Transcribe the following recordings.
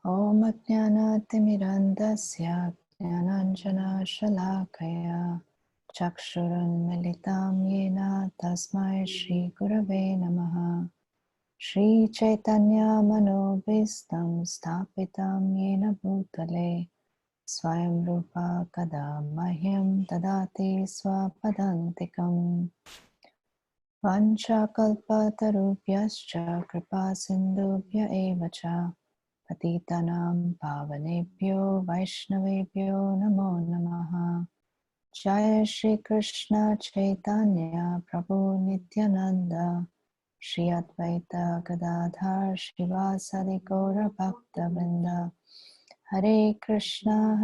Om Ajnanaatimirandasya Jnananjana Shalakaya Chakshurunmilitam Yena Tasmai Shri Gurave Namaha. Shri Chaitanya Manobhistam Stapitam Yena Bhutale Swayam Rupa Kada Mahyam Tadati Swapadantikam Vanchakalpatarubhyascha Kripa Sindhubhya Evacha Patitanam Pavanebhyo Vaishnavebhyo Namo Namaha. Jaya Shri Krishna Chaitanya Prabhu Nityananda Shri Advaita Gadadhar Shivasadi Gaura Bhakta Vrinda. Hare Krishna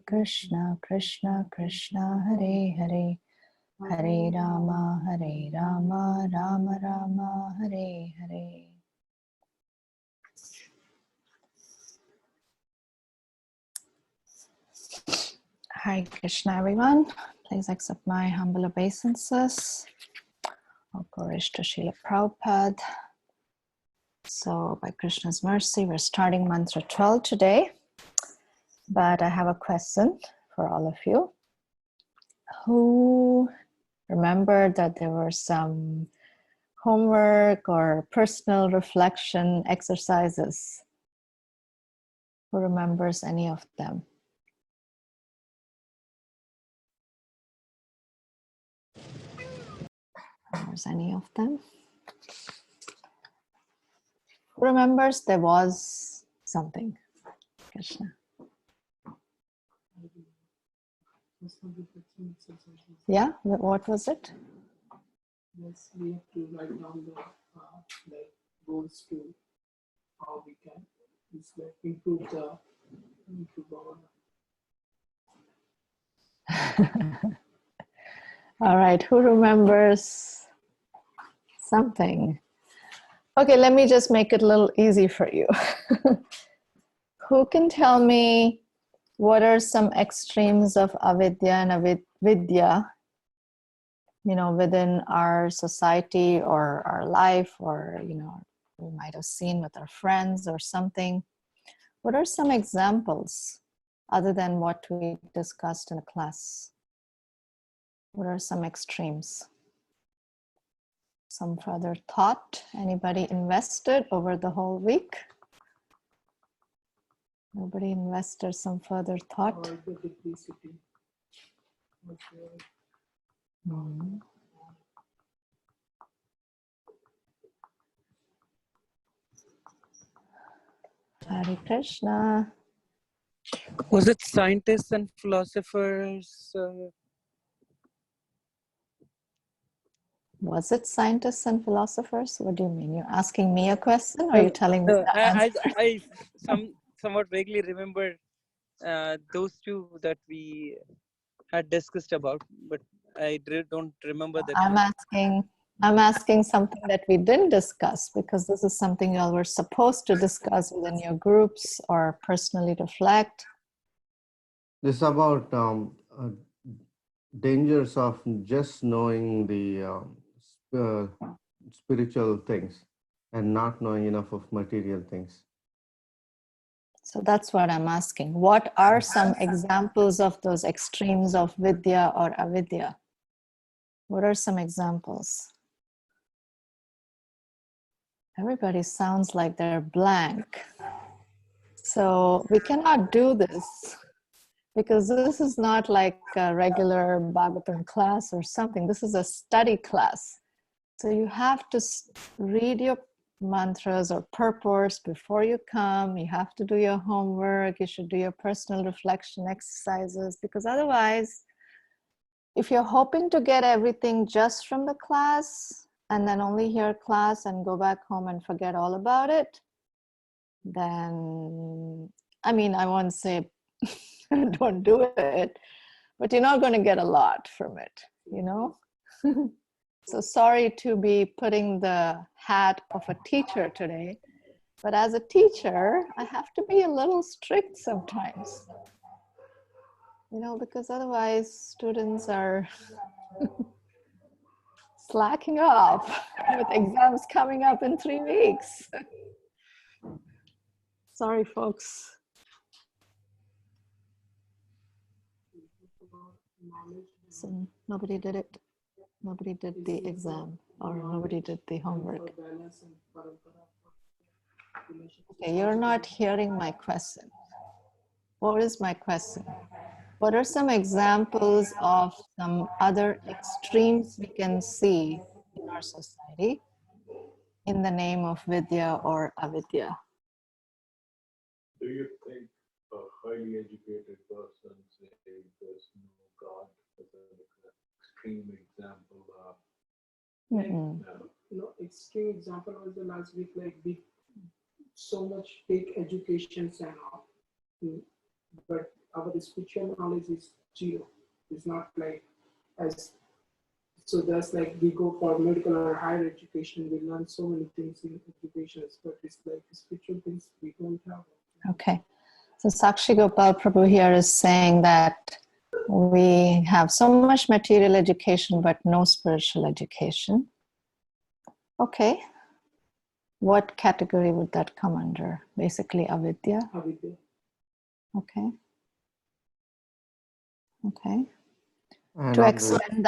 Krishna Krishna Hare Hare Hare Rama Rama Rama Hare Hare. Hare Krishna everyone. Please accept my humble obeisances. All glories to Srila Prabhupada. So by Krishna's mercy, we're starting mantra 12 today. But I have a question for all of you. Who remembered that there were some homework or personal reflection exercises? Who remembers any of them? Remembers any of them? Who remembers there was something? Krishna. Yeah, what was it? Yes, we have to write down the like goals to how we can improve our. All right, who remembers something? Okay, let me just make it a little easy for you. Who can tell me what are some extremes of avidya and avidya, within our society or our life, or, we might have seen with our friends or something. What are some examples other than what we discussed in the class? What are some extremes? Some further thought? Anybody invested over the whole week? Nobody invested some further thought? Hare Krishna. Was it scientists and philosophers? Was it scientists and philosophers? What do you mean? You're asking me a question, or are you telling me the answer? I somewhat vaguely remember those two that we had discussed about, but I don't remember that. I'm asking something that we didn't discuss, because this is something you all were supposed to discuss within your groups or personally reflect. This is about dangers of just knowing the spiritual things and not knowing enough of material things. So that's what I'm asking. What are some examples of those extremes of vidya or avidya? What are some examples? Everybody sounds like they're blank. So we cannot do this, because this is not like a regular Bhagavatam class or something. This is a study class. So you have to read your mantras or purports before you come. You have to do your homework. You should do your personal reflection exercises, because otherwise, if you're hoping to get everything just from the class and then only hear class and go back home and forget all about it, then, I won't say don't do it, but you're not going to get a lot from it, So sorry to be putting the hat of a teacher today, but as a teacher, I have to be a little strict sometimes, because otherwise students are slacking off with exams coming up in 3 weeks. Sorry, folks. So nobody did it. Nobody did the exam, or nobody did the homework. Okay, you're not hearing my question. What is my question? What are some examples of some other extremes we can see in our society in the name of Vidya or Avidya? Do you think a highly educated person saying there's no God is an extreme example of Extreme example was the last week, like so much fake educations and all, but our spiritual knowledge is zero. It's not like as so that's like we go for medical or higher education, we learn so many things in education, but it's like spiritual things we don't have. Okay, so Sakshi Gopal Prabhu here is saying that we have so much material education but no spiritual education. Okay, what category would that come under? Basically avidya? Avidya. Okay. Okay. And To on extend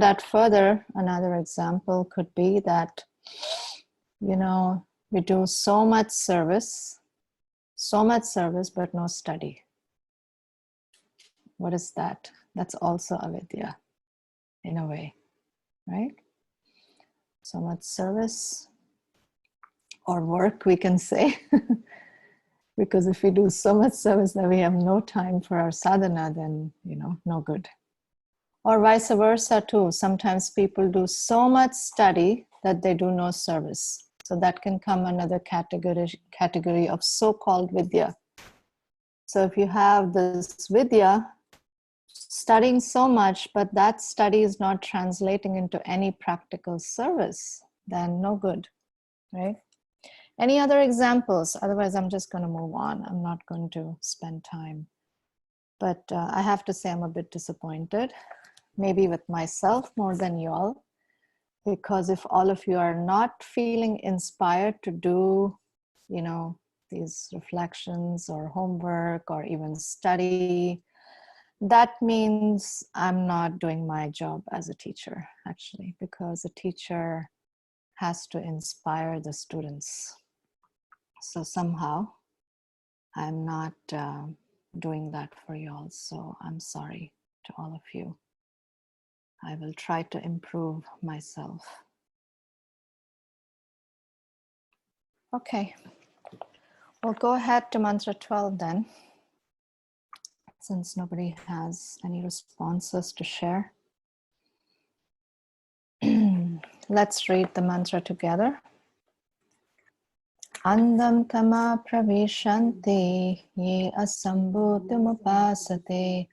that further, another example could be that, you know, we do so much service, but no study. What is that? That's also avidya, in a way, right? So much service or work, we can say. Because if we do so much service that we have no time for our sadhana, then, you know, no good. Or vice versa too. Sometimes people do so much study that they do no service. So that can come another category of so-called vidya. So if you have this vidya, studying so much, but that study is not translating into any practical service, then no good, right? Any other examples? Otherwise, I'm just going to move on. I'm not going to spend time. But I have to say I'm a bit disappointed, maybe with myself more than you all, because if all of you are not feeling inspired to do, you know, these reflections or homework or even study, that means I'm not doing my job as a teacher, actually, because a teacher has to inspire the students. So somehow I'm not doing that for you all. So I'm sorry to all of you. I will try to improve myself. Okay, we'll go ahead to mantra 12 then, since nobody has any responses to share. Let's read the mantra together. Andam tama pravishanti ye asambhutimupasate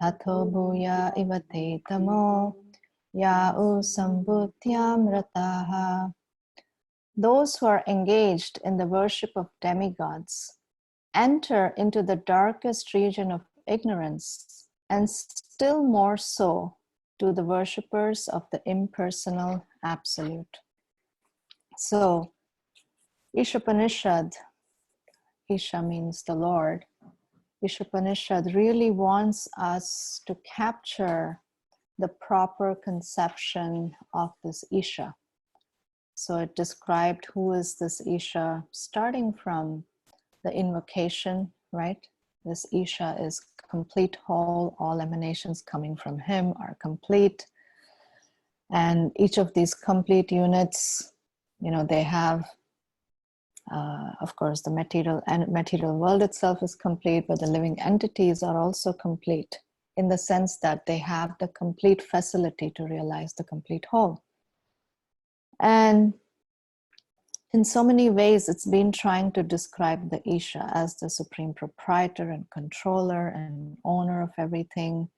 tato bhuya ivate tamo ya sambhutyam rataha. Those who are engaged in the worship of demigods enter into the darkest region of ignorance, and still more so do the worshippers of the impersonal absolute. So, ISOPANISAD, Isha means the Lord, ISOPANISAD really wants us to capture the proper conception of this Isha. So it described who is this Isha, starting from the invocation, right? This Isha is complete whole, all emanations coming from him are complete. And each of these complete units, you know, they have, of course, the material world itself is complete, but the living entities are also complete in the sense that they have the complete facility to realize the complete whole. And in so many ways, it's been trying to describe the Isha as the supreme proprietor and controller and owner of everything,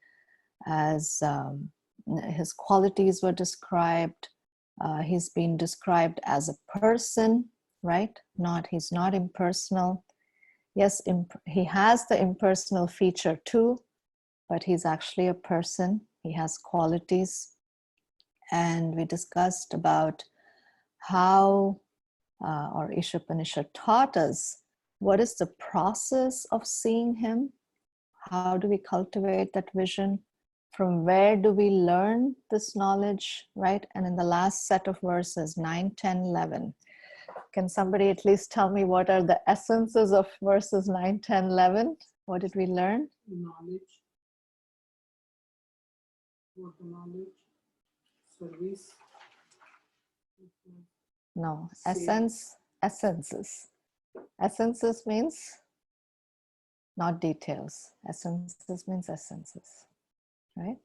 as his qualities were described. He's been described as a person, right? He's not impersonal. Yes, he has the impersonal feature too, but he's actually a person. He has qualities. And we discussed about how or ISOPANISAD taught us what is the process of seeing him, how do we cultivate that vision, from where do we learn this knowledge, right? And in the last set of verses, 9, 10, 11, can somebody at least tell me what are the essences of verses 9, 10, 11? What did we learn? Knowledge. What knowledge? Service. No, Same. essences. Essences means not details. Essences means essences, right?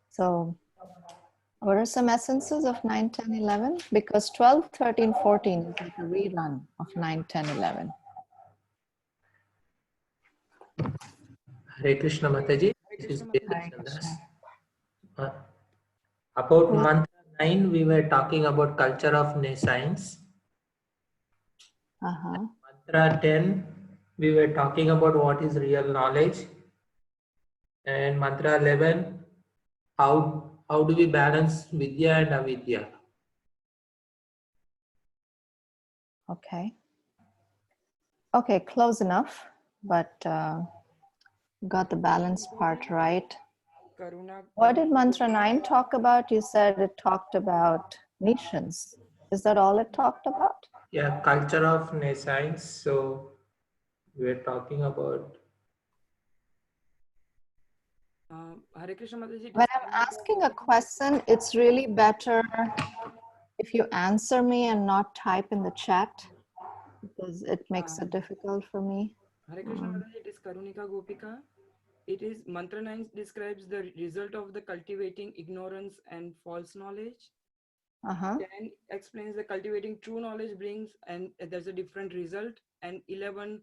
So what are some essences of 9, 10, 11? Because 12, 13, 14 is like a rerun of 9, 10, 11. Hare Krishna Mataji, this is Hare Krishna Das. Krishna. About mantra 9, we were talking about culture of science. Mantra 10, we were talking about what is real knowledge. And mantra 11, how do we balance vidya and avidya? Okay. Okay, close enough, but got the balance part right. What did mantra 9 talk about? You said it talked about nations. Is that all it talked about? Yeah, culture of science. So we're talking about. Hare Krishna Mataji. When I'm asking a question, it's really better if you answer me and not type in the chat, because it makes it difficult for me. Hare Krishna Mataji, it is Karunika Gopika. It is mantra 9 describes the result of the cultivating ignorance and false knowledge. 10 explains the cultivating true knowledge brings, and there's a different result. And 11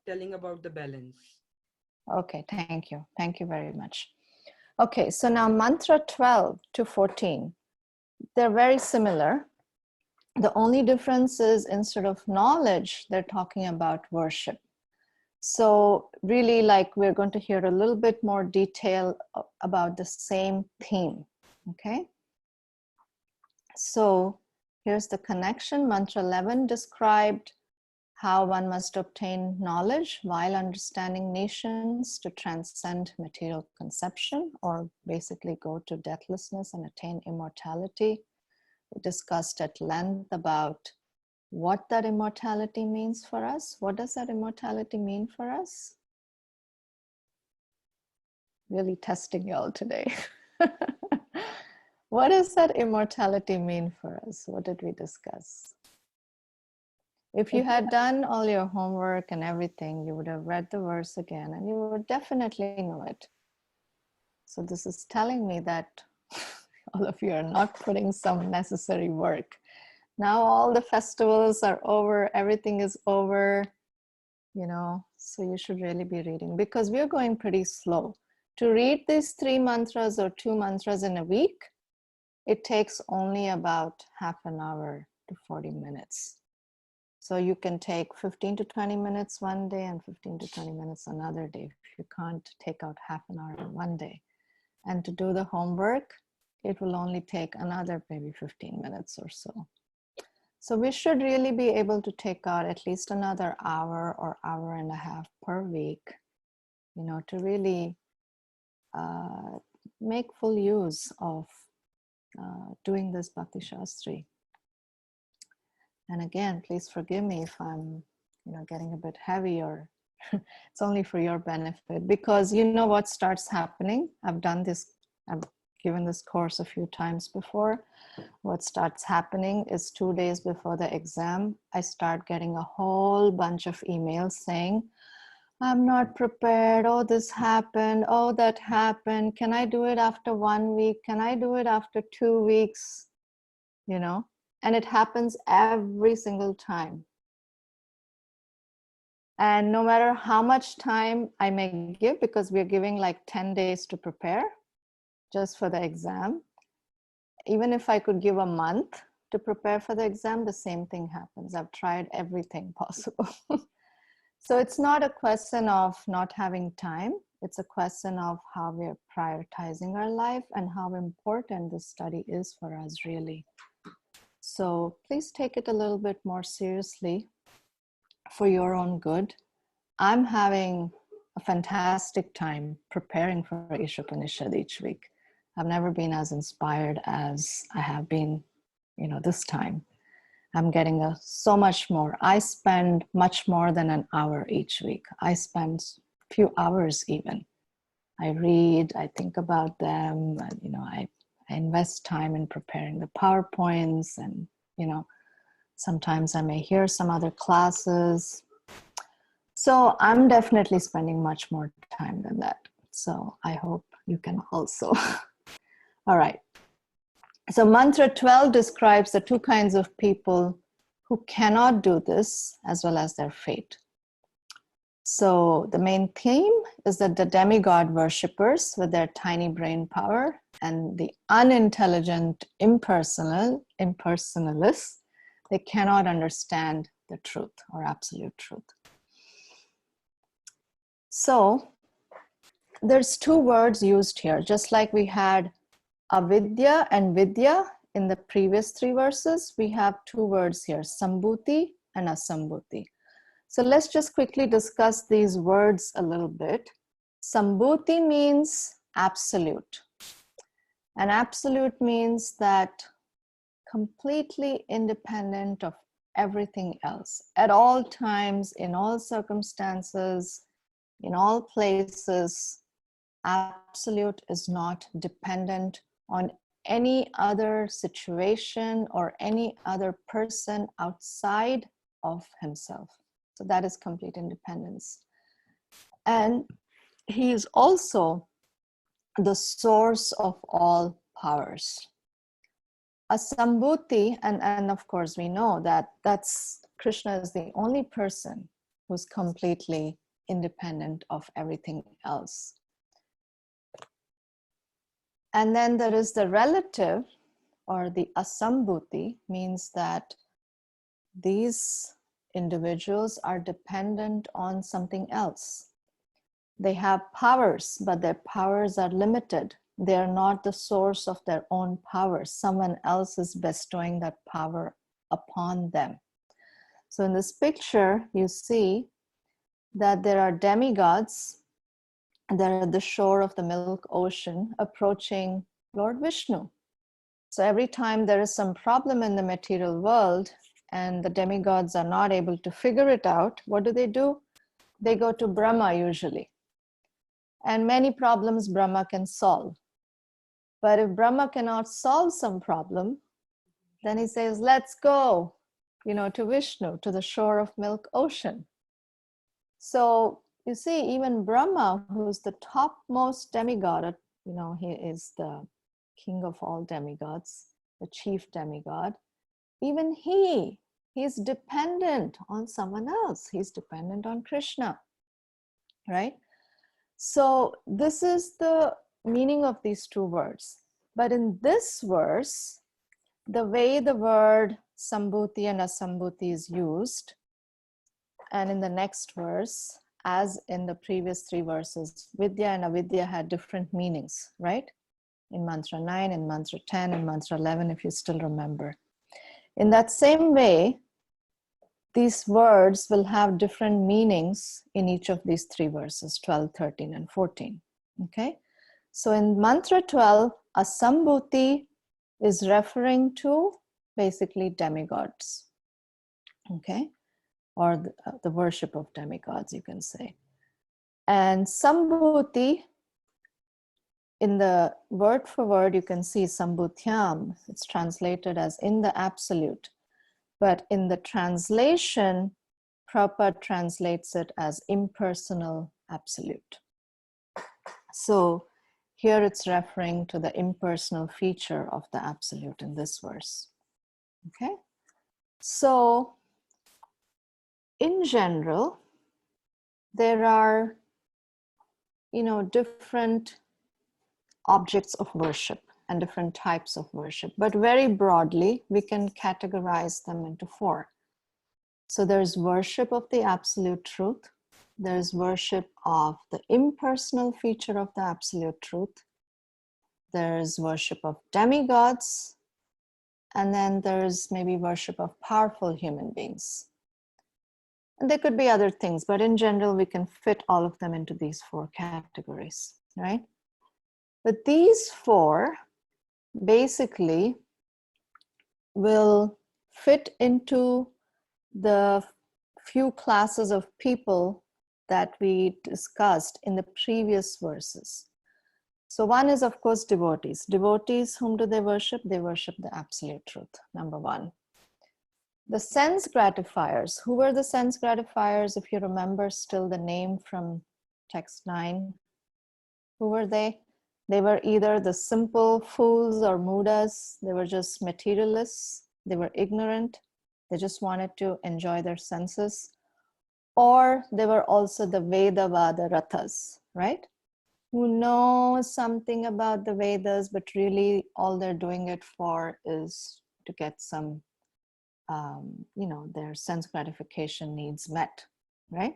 telling about the balance. Okay, thank you. Thank you very much. Okay, so now mantra 12 to 14, they're very similar. The only difference is instead of knowledge, they're talking about worship. So really, like, we're going to hear a little bit more detail about the same theme, okay? So here's the connection. Mantra 11 described how one must obtain knowledge while understanding nations to transcend material conception, or basically go to deathlessness and attain immortality. We discussed at length about what that immortality means for us. What does that immortality mean for us? Really testing y'all today. What does that immortality mean for us? What did we discuss? If you had done all your homework and everything, you would have read the verse again and you would definitely know it. So this is telling me that all of you are not putting some necessary work. Now all the festivals are over, everything is over, you know, so you should really be reading, because we're going pretty slow. To read these 3 mantras or 2 mantras in a week, it takes only about half an hour to 40 minutes. So you can take 15 to 20 minutes one day and 15 to 20 minutes another day. If you can't take out half an hour in one day. And to do the homework, it will only take another maybe 15 minutes or so. So we should really be able to take out at least another hour or hour and a half per week, you know, to really make full use of doing this Bhakti Shastri. And again, please forgive me if I'm, you know, getting a bit heavy, or it's only for your benefit, because you know what starts happening. I've done this, I've given this course a few times before. What starts happening is 2 days before the exam, I start getting a whole bunch of emails saying, I'm not prepared. Oh, this happened. Oh, that happened. Can I do it after 1 week? Can I do it after 2 weeks? You know, and it happens every single time. And no matter how much time I may give, because we're giving like 10 days to prepare just for the exam, even if I could give a month to prepare for the exam, the same thing happens. I've tried everything possible. So it's not a question of not having time. It's a question of how we're prioritizing our life and how important this study is for us, really. So please take it a little bit more seriously for your own good. I'm having a fantastic time preparing for ISOPANISAD each week. I've never been as inspired as I have been, this time. I'm getting so much more. I spend much more than an hour each week. I spend a few hours even. I read, I think about them, I invest time in preparing the PowerPoints, and, sometimes I may hear some other classes. So I'm definitely spending much more time than that. So I hope you can also. All right. So mantra 12 describes the two kinds of people who cannot do this, as well as their fate. So the main theme is that the demigod worshippers with their tiny brain power and the unintelligent impersonalists, they cannot understand the truth or absolute truth. So there's two words used here, just like we had avidya and vidya in the previous three verses. We have two words here, sambuti and asambuti. So let's just quickly discuss these words a little bit. Sambuti means absolute. And absolute means that completely independent of everything else. At all times, in all circumstances, in all places, absolute is not dependent on any other situation or any other person outside of himself. So that is complete independence. And he is also the source of all powers. Asambuti, and of course we know that Krishna is the only person who's completely independent of everything else. And then there is the relative, or the asambuti, means that these individuals are dependent on something else. They have powers, but their powers are limited. They are not the source of their own power. Someone else is bestowing that power upon them. So in this picture, you see that there are demigods. They're at the shore of the milk ocean approaching Lord Vishnu. So every time there is some problem in the material world and the demigods are not able to figure it out, what do? They go to Brahma usually. And many problems Brahma can solve. But if Brahma cannot solve some problem, then he says, let's go, to Vishnu, to the shore of milk ocean. So you see, even Brahma, who's the topmost demigod, he is the king of all demigods, the chief demigod. Even he's dependent on someone else. He's dependent on Krishna, right? So this is the meaning of these two words. But in this verse, the way the word sambuti and asambuti is used, and in the next verse, as in the previous three verses, vidya and avidya had different meanings, right? In mantra 9, in mantra 10, in mantra 11, if you still remember. In that same way, these words will have different meanings in each of these three verses, 12, 13, and 14. Okay? So in mantra 12, asambuti is referring to basically demigods. Okay? Or the worship of demigods, you can say. And sambuti, in the word for word, you can see sambhutyam. It's translated as in the absolute. But in the translation, Prabhupada translates it as impersonal absolute. So here it's referring to the impersonal feature of the absolute in this verse. Okay? So in general, there are, different objects of worship and different types of worship. But very broadly, we can categorize them into four. So there's worship of the absolute truth. There's worship of the impersonal feature of the absolute truth. There's worship of demigods. And then there's maybe worship of powerful human beings. And there could be other things, but in general, we can fit all of them into these 4 categories, right? But these 4 basically will fit into the few classes of people that we discussed in the previous verses. So one is, of course, devotees. Devotees, whom do they worship? They worship the absolute truth, number 1. The sense gratifiers. Who were the sense gratifiers? If you remember still the name from text 9, who were they? They were either the simple fools or mudas. They were just materialists. They were ignorant. They just wanted to enjoy their senses. Or they were also the Vedavada Rathas, right? Who know something about the Vedas, but really all they're doing it for is to get some, their sense gratification needs met, right?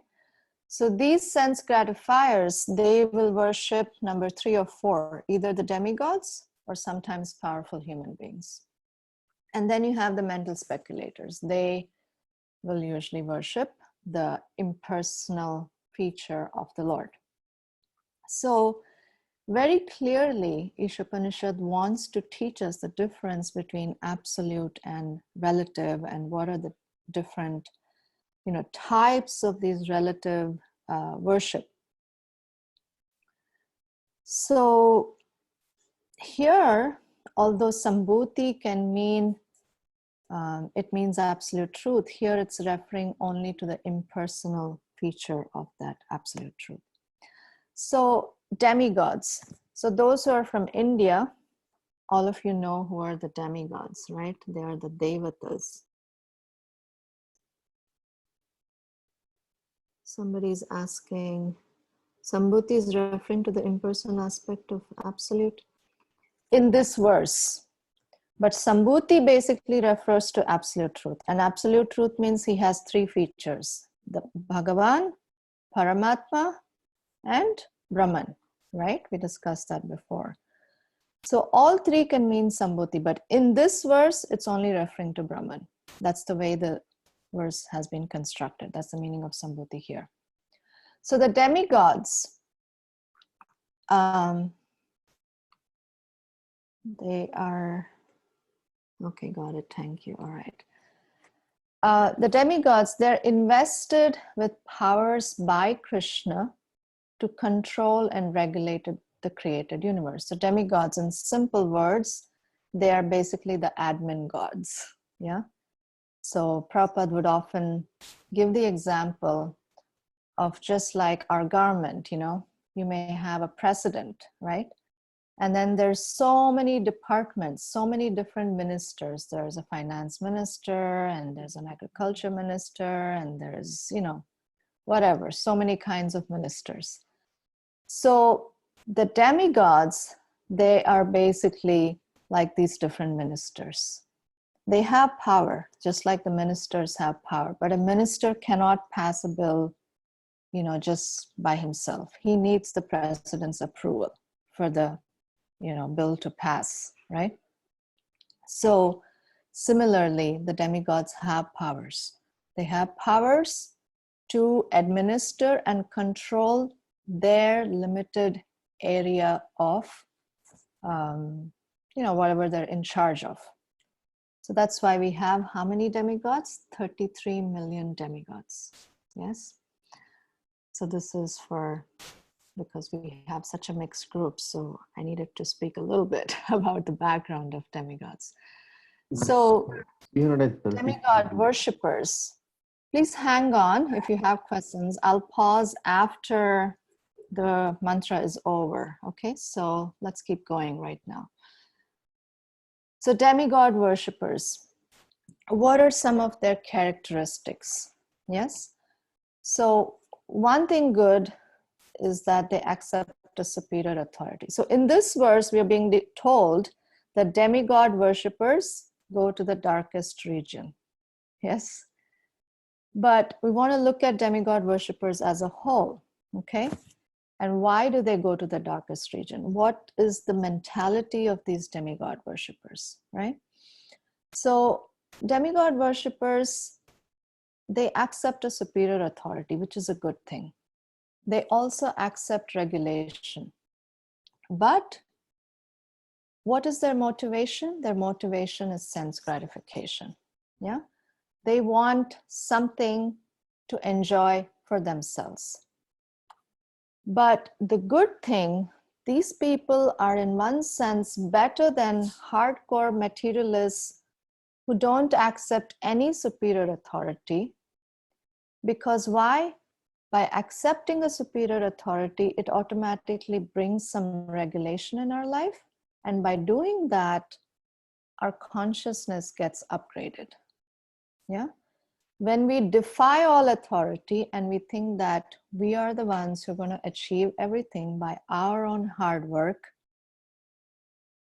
So these sense gratifiers, they will worship number 3 or 4, either the demigods or sometimes powerful human beings. And then you have the mental speculators. They will usually worship the impersonal feature of the Lord. So very clearly, Ishopanishad wants to teach us the difference between absolute and relative, and what are the different types of these relative worship. So here, although Sambuti can mean, it means absolute truth, here it's referring only to the impersonal feature of that absolute truth. So demigods. So those who are from India, all of you know who are the demigods, right? They are the Devatas. Somebody's asking, Sambuti is referring to the impersonal aspect of absolute in this verse. But Sambuti basically refers to absolute truth. And absolute truth means he has 3 features: the Bhagavan, Paramatma, and Brahman, right? We discussed that before. So all 3 can mean Sambuti, but in this verse, it's only referring to Brahman. That's the way the verse has been constructed. That's the meaning of Sambuti here. So the demigods, they are, okay, got it, thank you, all right. The demigods, they're invested with powers by Krishna to control and regulate the created universe. So demigods, in simple words, they are basically the admin gods, yeah? So Prabhupada would often give the example of just like our government, you may have a president, right? And then there's so many departments, so many different ministers. There's a finance minister, and there's an agriculture minister, and there's, whatever, so many kinds of ministers. So the demigods, they are basically like these different ministers. They have power, just like the ministers have power, but a minister cannot pass a bill, just by himself. He needs the president's approval for the, bill to pass, right? So similarly, the demigods have powers. They have powers to administer and control their limited area of, whatever they're in charge of. So that's why we have how many demigods? 33 million demigods, yes? So this is because we have such a mixed group, so I needed to speak a little bit about the background of demigods. So demigod worshippers, please hang on if you have questions. I'll pause after the mantra is over, okay? So let's keep going right now. So demigod worshippers, what are some of their characteristics? Yes? So one thing good is that they accept a superior authority. So in this verse, we are being told that demigod worshippers go to the darkest region. Yes? But we want to look at demigod worshippers as a whole, okay? And why do they go to the darkest region? What is the mentality of these demigod worshippers, right? So demigod worshippers, they accept a superior authority, which is a good thing. They also accept regulation. But what is their motivation? Their motivation is sense gratification. Yeah, they want something to enjoy for themselves. But the good thing, these people are in one sense better than hardcore materialists who don't accept any superior authority. Because why? By accepting a superior authority, it automatically brings some regulation in our life. And by doing that, our consciousness gets upgraded. Yeah. When we defy all authority and we think that we are the ones who are going to achieve everything by our own hard work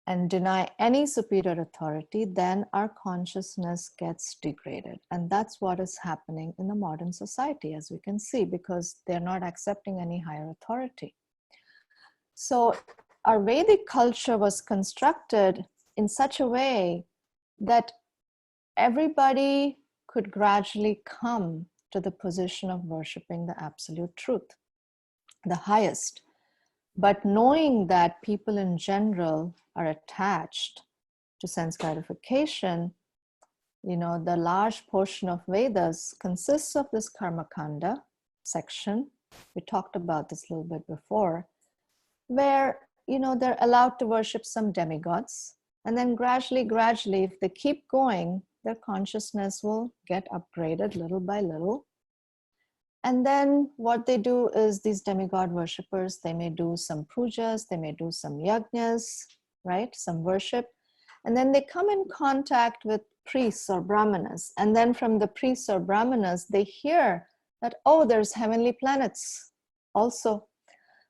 and deny any superior authority, then our consciousness gets degraded. And that's what is happening in the modern society, as we can see, because they're not accepting any higher authority. So our Vedic culture was constructed in such a way that everybody could gradually come to the position of worshiping the absolute truth, the highest. But knowing that people in general are attached to sense gratification, you know, the large portion of Vedas consists of this Karma Kanda section. We talked about this a little bit before, where, you know, they're allowed to worship some demigods. And then gradually, if they keep going, their consciousness will get upgraded little by little. And then what they do is these demigod worshippers, they may do some pujas, they may do some yajnas, right? Some worship. And then they come in contact with priests or brahmanas. And then from the priests or brahmanas, they hear that, oh, there's heavenly planets also.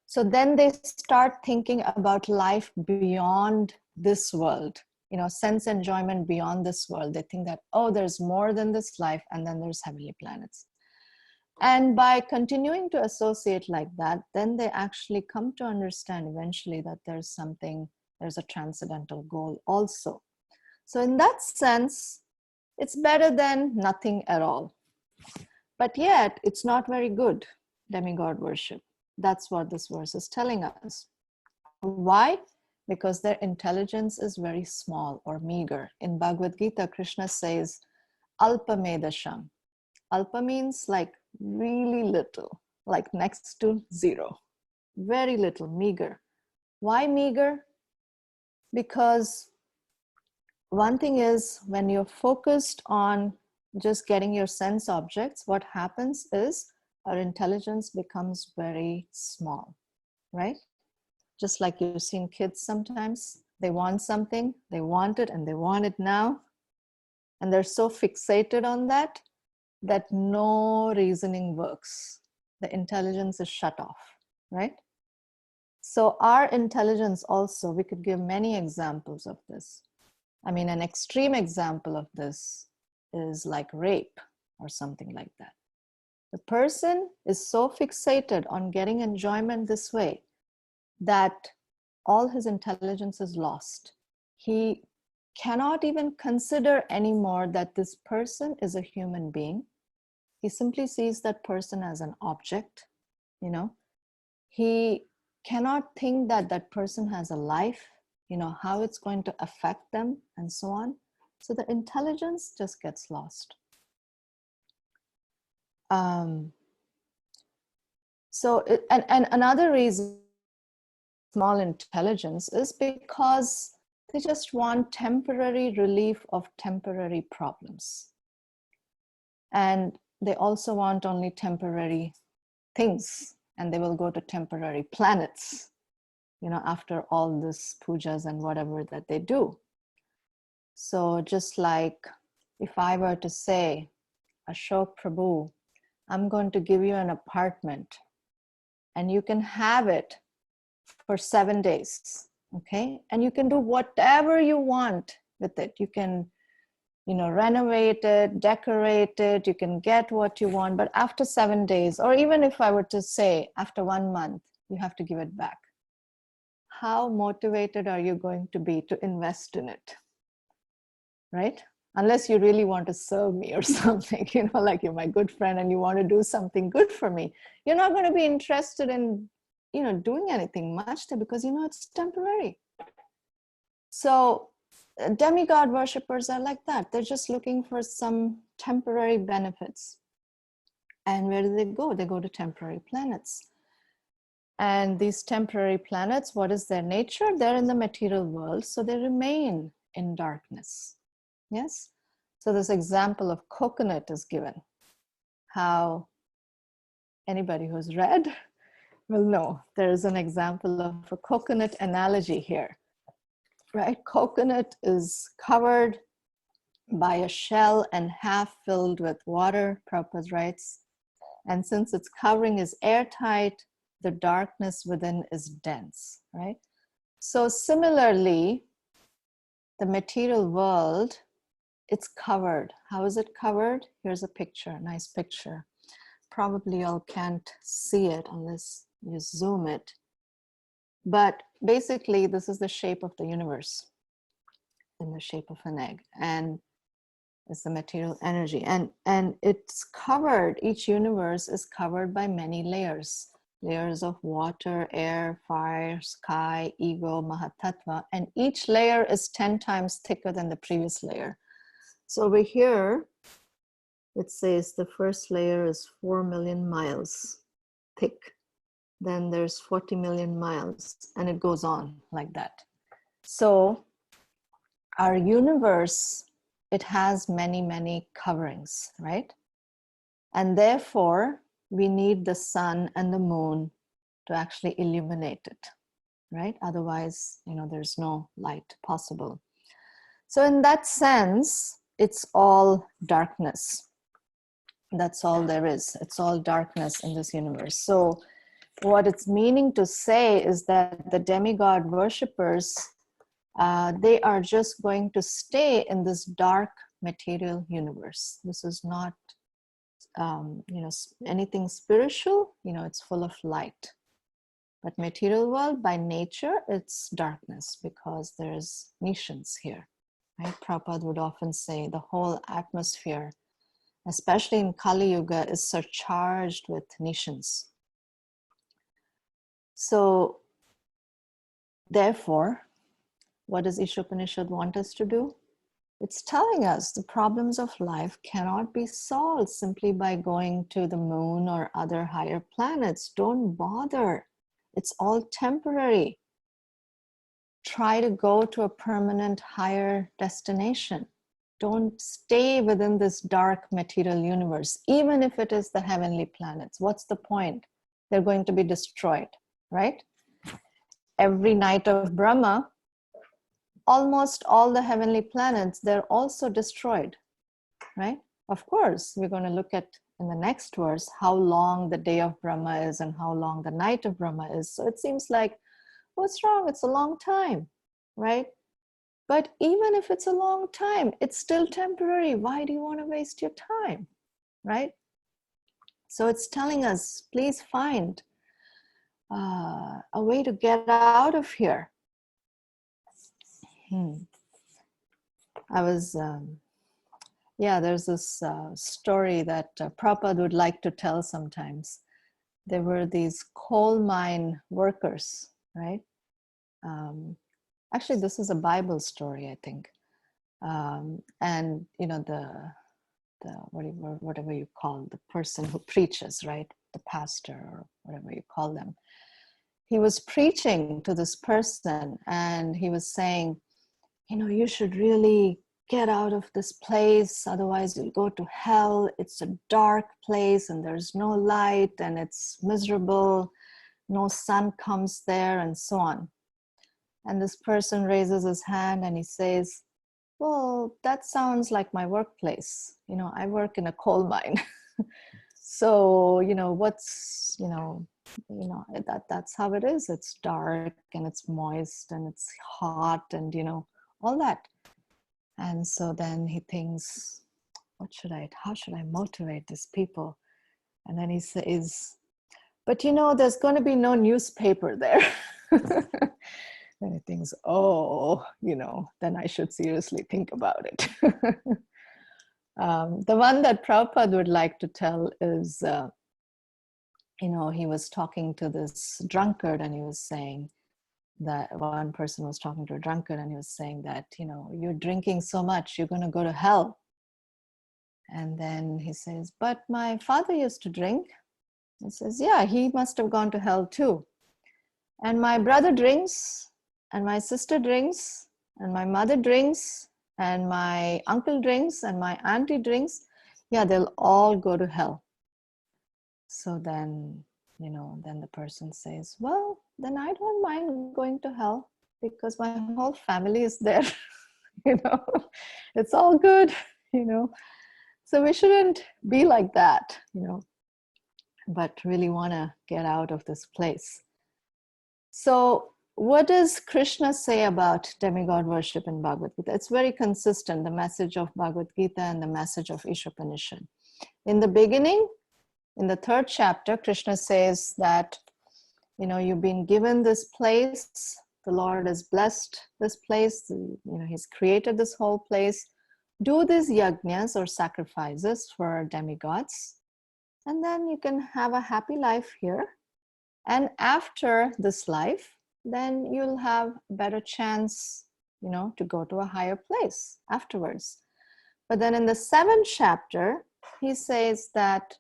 So then they start thinking about life beyond this world, you know, sense enjoyment beyond this world. They think that, oh, there's more than this life, and then there's heavenly planets. And by continuing to associate like that, then they actually come to understand eventually that there's something, there's a transcendental goal also. So in that sense, it's better than nothing at all. But yet, it's not very good, demigod worship. That's what this verse is telling us. Why? Because their intelligence is very small or meager. In Bhagavad-Gita, Krishna says, Alpa Medasham. Alpa means like really little, like next to zero. Very little, meager. Why meager? Because one thing is, when you're focused on just getting your sense objects, what happens is our intelligence becomes very small, right? Just like you've seen kids sometimes, they want something, they want it, and they want it now. And they're so fixated on that, that no reasoning works. The intelligence is shut off, right? So our intelligence also, we could give many examples of this. I mean, an extreme example of this is like rape or something like that. The person is so fixated on getting enjoyment this way that all his intelligence is lost. He cannot even consider anymore that this person is a human being. He simply sees that person as an object, you know. He cannot think that that person has a life, you know, how it's going to affect them and so on. So the intelligence just gets lost. And another reason small intelligence is because they just want temporary relief of temporary problems. And they also want only temporary things, and they will go to temporary planets, you know, after all this pujas and whatever that they do. So just like if I were to say, Ashok Prabhu, I'm going to give you an apartment and you can have it for 7 days, okay? And you can do whatever you want with it. You can, you know, renovate it, decorate it, you can get what you want, but after 7 days, or even if I were to say after 1 month, you have to give it back. How motivated are you going to be to invest in it, right? unless you really want to serve me or something, you know, like you're my good friend and you want to do something good for me. You're not going to be interested in, you know, doing anything much there because, you know, it's temporary. So demigod worshippers are like that. They're just looking for some temporary benefits. And where do they go? They go to temporary planets. And these temporary planets, what is their nature? They're in the material world, so they remain in darkness. Yes? So this example of coconut is given. How anybody who's read will know. There is an example of a coconut analogy here. Right? Coconut is covered by a shell and half filled with water, Prabhupada writes. And since its covering is airtight, the darkness within is dense, right? So similarly, the material world, it's covered. How is it covered? Here's a picture, a nice picture. Probably y'all can't see it unless you zoom it. But basically, this is the shape of the universe in the shape of an egg. And it's the material energy. And it's covered, each universe is covered by many layers. Layers of water, air, fire, sky, ego, mahatattva. And each layer is 10 times thicker than the previous layer. So over here, it says the first layer is 4 million miles thick. Then there's 40 million miles, and it goes on like that. So our universe, it has many, many coverings, right? And therefore, we need the sun and the moon to actually illuminate it, right? Otherwise, you know, there's no light possible. So in that sense, it's all darkness. That's all there is. It's all darkness in this universe. So what it's meaning to say is that the demigod worshippers, they are just going to stay in this dark material universe. This is not, you know, anything spiritual. You know, it's full of light. But material world, by nature, it's darkness because there's nations here. Right? Prabhupada would often say the whole atmosphere, especially in Kali Yuga, is surcharged with nations. So, therefore, what does ISOPANISAD want us to do? It's telling us the problems of life cannot be solved simply by going to the moon or other higher planets. Don't bother. It's all temporary. Try to go to a permanent higher destination. Don't stay within this dark material universe, even if it is the heavenly planets. What's the point? They're going to be destroyed, right? Every night of Brahma, almost all the heavenly planets, they're also destroyed, right? Of course, we're going to look at in the next verse how long the day of Brahma is and how long the night of Brahma is. So it seems like, what's wrong? It's a long time, right? But even if it's a long time, it's still temporary. Why do you want to waste your time, right? So it's telling us, please find a way to get out of here. I was, yeah, there's this story that Prabhupada would like to tell sometimes. There were these coal mine workers, right? Actually, this is a Bible story, I think. And, you know, the whatever you call the person who preaches, right? The pastor or whatever you call them. He was preaching to this person and he was saying, you know, you should really get out of this place, otherwise you'll go to hell. It's a dark place and there's no light and it's miserable. No sun comes there and so on. And this person raises his hand and he says, well, that sounds like my workplace. You know, I work in a coal mine. So, you know, what's, that's how it is. It's dark and it's moist and it's hot and, you know, all that. And so then he thinks, how should I motivate these people? And then he says, but you know, there's going to be no newspaper there. Then he thinks, oh, then I should seriously think about it. The one that Prabhupada would like to tell is, he was talking to this drunkard and he was saying that one person was talking to a drunkard and he was saying that, you're drinking so much, you're going to go to hell. And then he says, but my father used to drink. He says, yeah, he must have gone to hell too. And my brother drinks, and my sister drinks, and my mother drinks, and my uncle drinks, and my auntie drinks. Yeah, they'll all go to hell. So then, then the person says, well, then I don't mind going to hell because my whole family is there. It's all good, So we shouldn't be like that, but really want to get out of this place. So what does Krishna say about demigod worship in Bhagavad-Gita? It's very consistent, the message of Bhagavad-Gita and the message of ISOPANISAD. In the beginning, in the 3rd chapter, Krishna says that, you've been given this place, the Lord has blessed this place, He's created this whole place. Do these yajnas or sacrifices for demigods, and then you can have a happy life here. And after this life, then you'll have a better chance, to go to a higher place afterwards. But then in the 7th chapter, he says that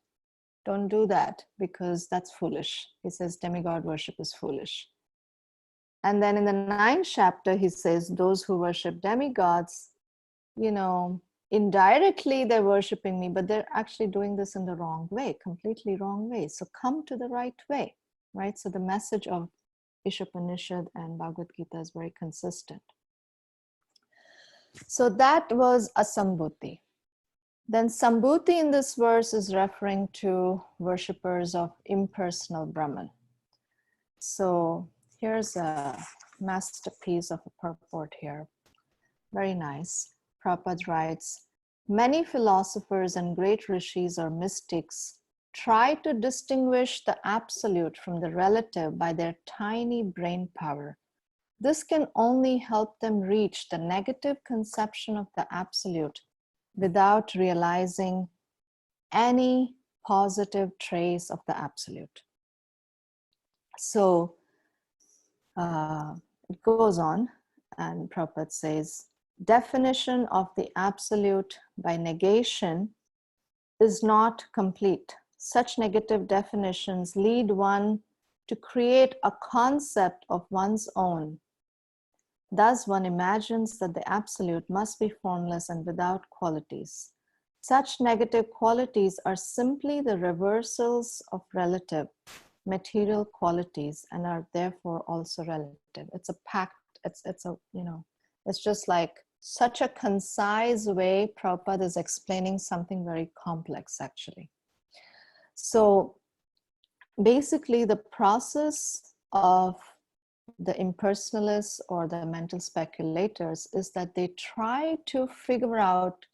don't do that because that's foolish. He says demigod worship is foolish. And then in the 9th chapter, he says those who worship demigods, indirectly they're worshiping me, but they're actually doing this in the wrong way, completely wrong way. So come to the right way, right? So the message of ISOPANISAD and Bhagavad-Gita is very consistent. So that was Asambuti. Then Sambuti in this verse is referring to worshippers of impersonal Brahman. So here's a masterpiece of a purport here. Very nice. Prabhupada writes, many philosophers and great rishis or mystics try to distinguish the absolute from the relative by their tiny brain power. This can only help them reach the negative conception of the absolute without realizing any positive trace of the absolute. So it goes on, and Prabhupada says, definition of the absolute by negation is not complete. Such negative definitions lead one to create a concept of one's own. Thus, one imagines that the absolute must be formless and without qualities. Such negative qualities are simply the reversals of relative material qualities and are therefore also relative. It's a pact. It's just like such a concise way Prabhupada is explaining something very complex actually. So basically the process of the impersonalists or the mental speculators is that they try to figure out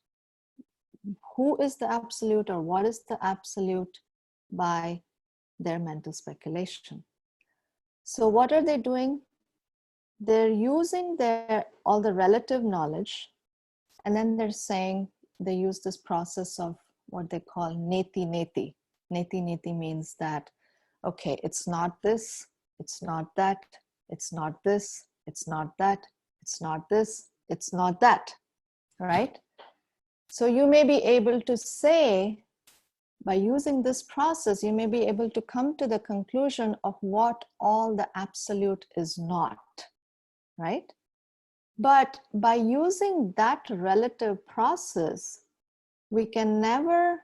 who is the absolute or what is the absolute by their mental speculation. So what are they doing? They're using all the relative knowledge, and then they're saying they use this process of what they call neti neti. Neti neti means that, okay, it's not this, it's not that, it's not this, it's not that, it's not this, it's not that, right? So you may be able to say, by using this process, you may be able to come to the conclusion of what all the absolute is not, right? But by using that relative process, we can never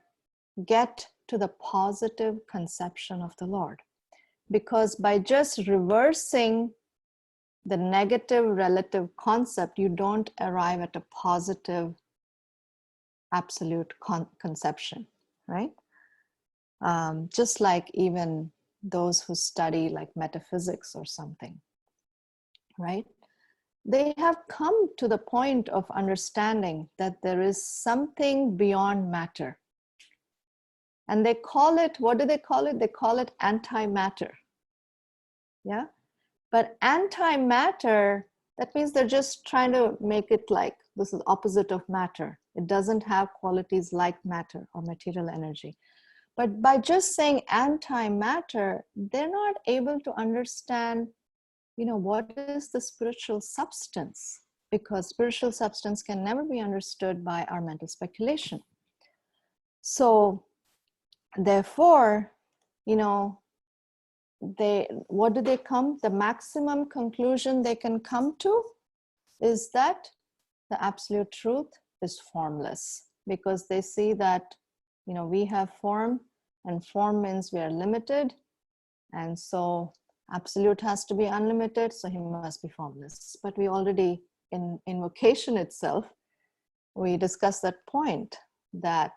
get to the positive conception of the Lord. Because by just reversing the negative relative concept, you don't arrive at a positive absolute conception, right? Just like even those who study like metaphysics or something, right? They have come to the point of understanding that there is something beyond matter. And they call it, what do they call it? They call it antimatter. Yeah. But antimatter, that means they're just trying to make it like this is opposite of matter. It doesn't have qualities like matter or material energy. But by just saying antimatter, they're not able to understand, what is the spiritual substance, because spiritual substance can never be understood by our mental speculation. So therefore, what do they come? The maximum conclusion they can come to is that the absolute truth is formless, because they see that, we have form, and form means we are limited. And so absolute has to be unlimited, so he must be formless. But we already, in invocation itself, we discussed that point, that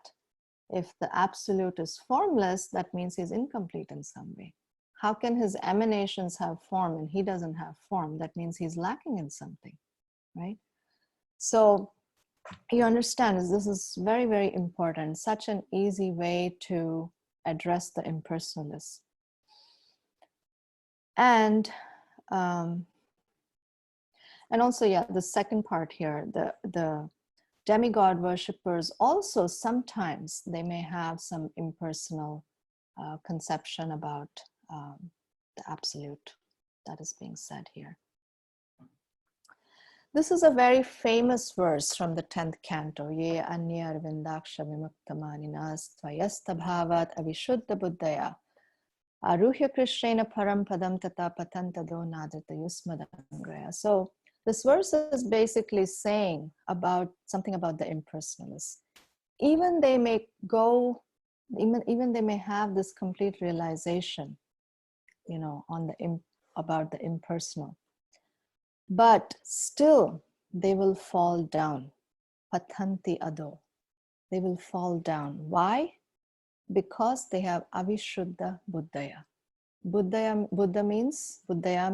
if the absolute is formless, that means he's incomplete in some way. How can his emanations have form and he doesn't have form? That means he's lacking in something, right? So you understand, this is very, very important. Such an easy way to address the impersonalists. And also, yeah, the second part here, the demigod worshippers also sometimes they may have some impersonal conception about the absolute that is being said here. This is a very famous verse from the 10th canto. Ye anya arvindaksha vimuktamaninas tvayasta bhavat avishuddha buddhaya aruhya krishnena param padam tata patanta do nadrita yusmadangraya. So this verse is basically saying about something about the impersonalists. Even they may go, even they may have this complete realization, about the impersonal, but still they will fall down. Patanti ado. They will fall down. Why? Because they have avishuddha buddhaya. Buddhaya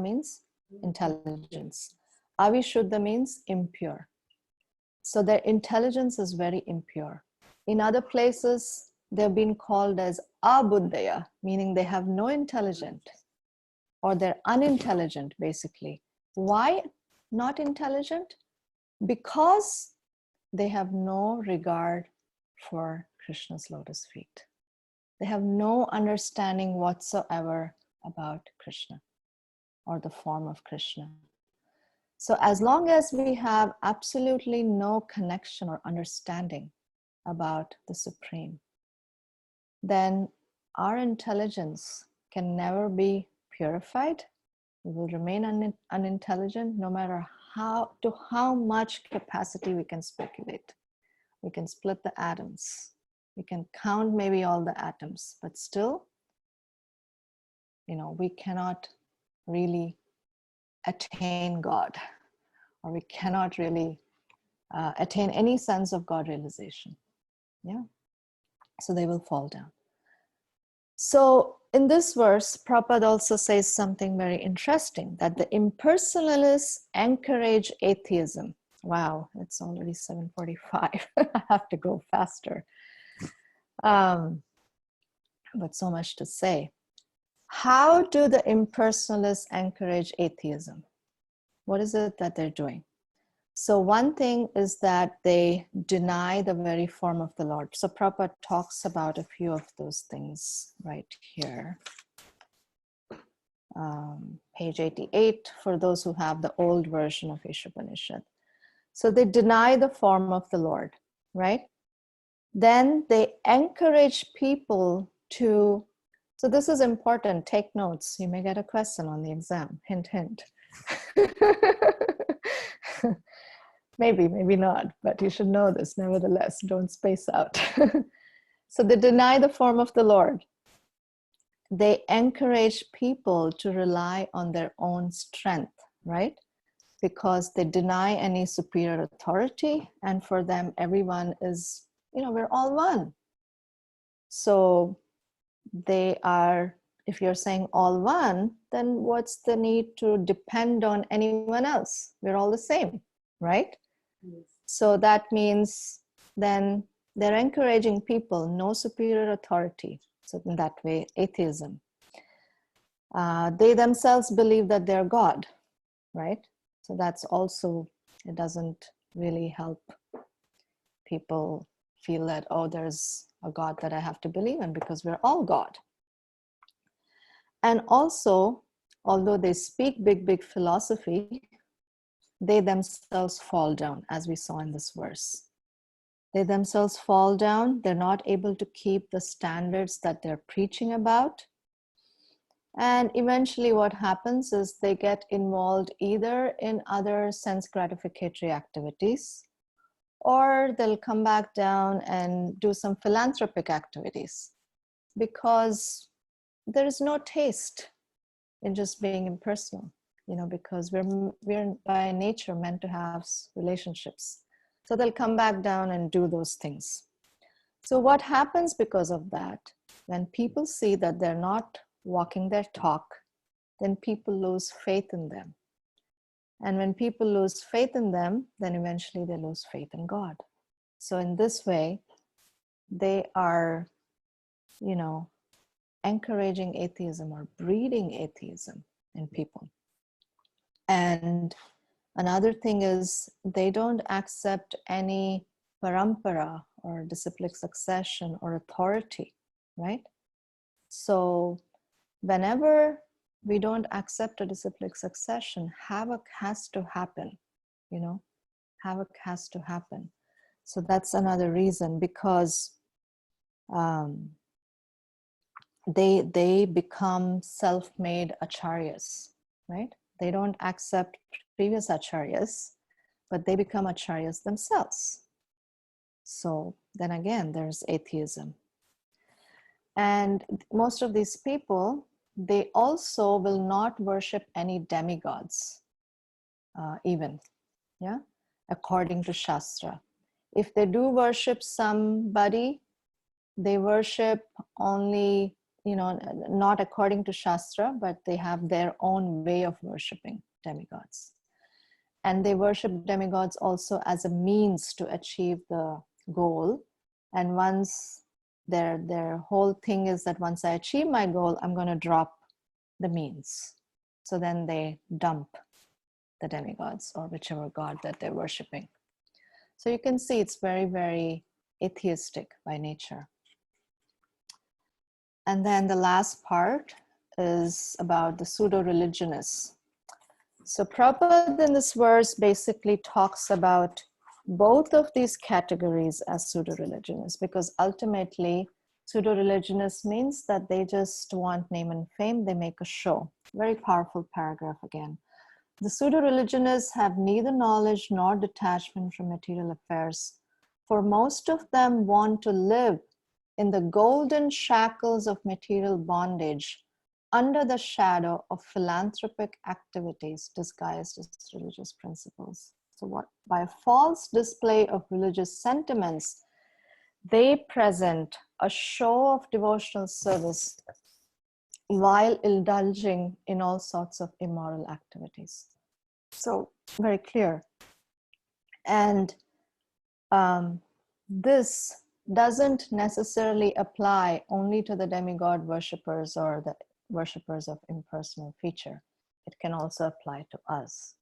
means intelligence. Avishuddha means impure. So their intelligence is very impure. In other places, they've been called as abuddhaya, meaning they have no intelligence, or they're unintelligent, basically. Why not intelligent? Because they have no regard for Krishna's lotus feet. They have no understanding whatsoever about Krishna or the form of Krishna. So as long as we have absolutely no connection or understanding about the Supreme, then our intelligence can never be purified. We will remain unintelligent no matter how much capacity we can speculate. We can split the atoms. We can count maybe all the atoms, but still, we cannot really attain God, or we cannot really attain any sense of God realization. Yeah. So they will fall down. So in this verse, Prabhupada also says something very interesting, that the impersonalists encourage atheism. Wow, it's already 7:45. I have to go faster. But so much to say. How do the impersonalists encourage atheism? What is it that they're doing? So one thing is that they deny the very form of the Lord. So Prabhupada talks about a few of those things right here. Page 88, for those who have the old version of ISOPANISAD. So they deny the form of the Lord, right? Then they encourage people to, so this is important, take notes. You may get a question on the exam, hint, hint. Maybe, maybe not, but you should know this nevertheless, don't space out. So they deny the form of the Lord. They encourage people to rely on their own strength, right? Because they deny any superior authority, and for them, everyone is, we're all one. So they are, if you're saying all one, then what's the need to depend on anyone else? We're all the same, right? Yes. So that means then they're encouraging people, no superior authority. So in that way, atheism. They themselves believe that they're God, right? So that's also, it doesn't really help people feel that, oh, there's a God that I have to believe in, because we're all God. And also, although they speak big philosophy, they themselves fall down, as we saw in this verse. They themselves fall down. They're not able to keep the standards that they're preaching about. And eventually what happens is they get involved either in other sense gratificatory activities, or they'll come back down and do some philanthropic activities, because there is no taste in just being impersonal, because we're by nature meant to have relationships. So they'll come back down and do those things. So what happens because of that, when people see that they're not walking their talk, then people lose faith in them. And when people lose faith in them, then eventually they lose faith in God. So in this way, they are, encouraging atheism or breeding atheism in people. And another thing is, they don't accept any parampara or disciplic succession or authority, right? So whenever we don't accept a disciplic succession, havoc has to happen, havoc has to happen. So that's another reason, because they become self-made acharyas, right? They don't accept previous acharyas, but they become acharyas themselves. So then again, there's atheism. And most of these people, they also will not worship any demigods, even, according to Shastra. If they do worship somebody, they worship only, not according to Shastra, but they have their own way of worshiping demigods. And they worship demigods also as a means to achieve the goal. And once their whole thing is that once I achieve my goal, I'm going to drop the means. So then they dump the demigods or whichever god that they're worshiping. So you can see it's very, very atheistic by nature. And then the last part is about the pseudo-religionists. So Prabhupada in this verse basically talks about both of these categories as pseudo-religionists, because ultimately pseudo-religionists means that they just want name and fame, they make a show. Very powerful paragraph again. The pseudo-religionists have neither knowledge nor detachment from material affairs, for most of them want to live in the golden shackles of material bondage under the shadow of philanthropic activities disguised as religious principles. So what, by a false display of religious sentiments, they present a show of devotional service while indulging in all sorts of immoral activities. So very clear. And this doesn't necessarily apply only to the demigod worshippers or the worshippers of impersonal feature. It can also apply to us.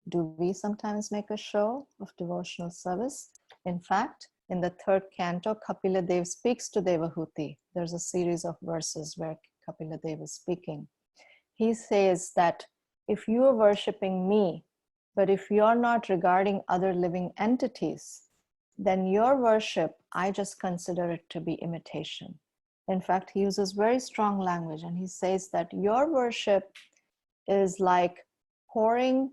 Do we sometimes make a show of devotional service? In fact, in the third canto, Kapila Dev speaks to Devahuti. There's a series of verses where Kapila Dev is speaking. He says that if you are worshipping me, but if you're not regarding other living entities, then your worship, I just consider it to be imitation. In fact, he uses very strong language, and he says that your worship is like pouring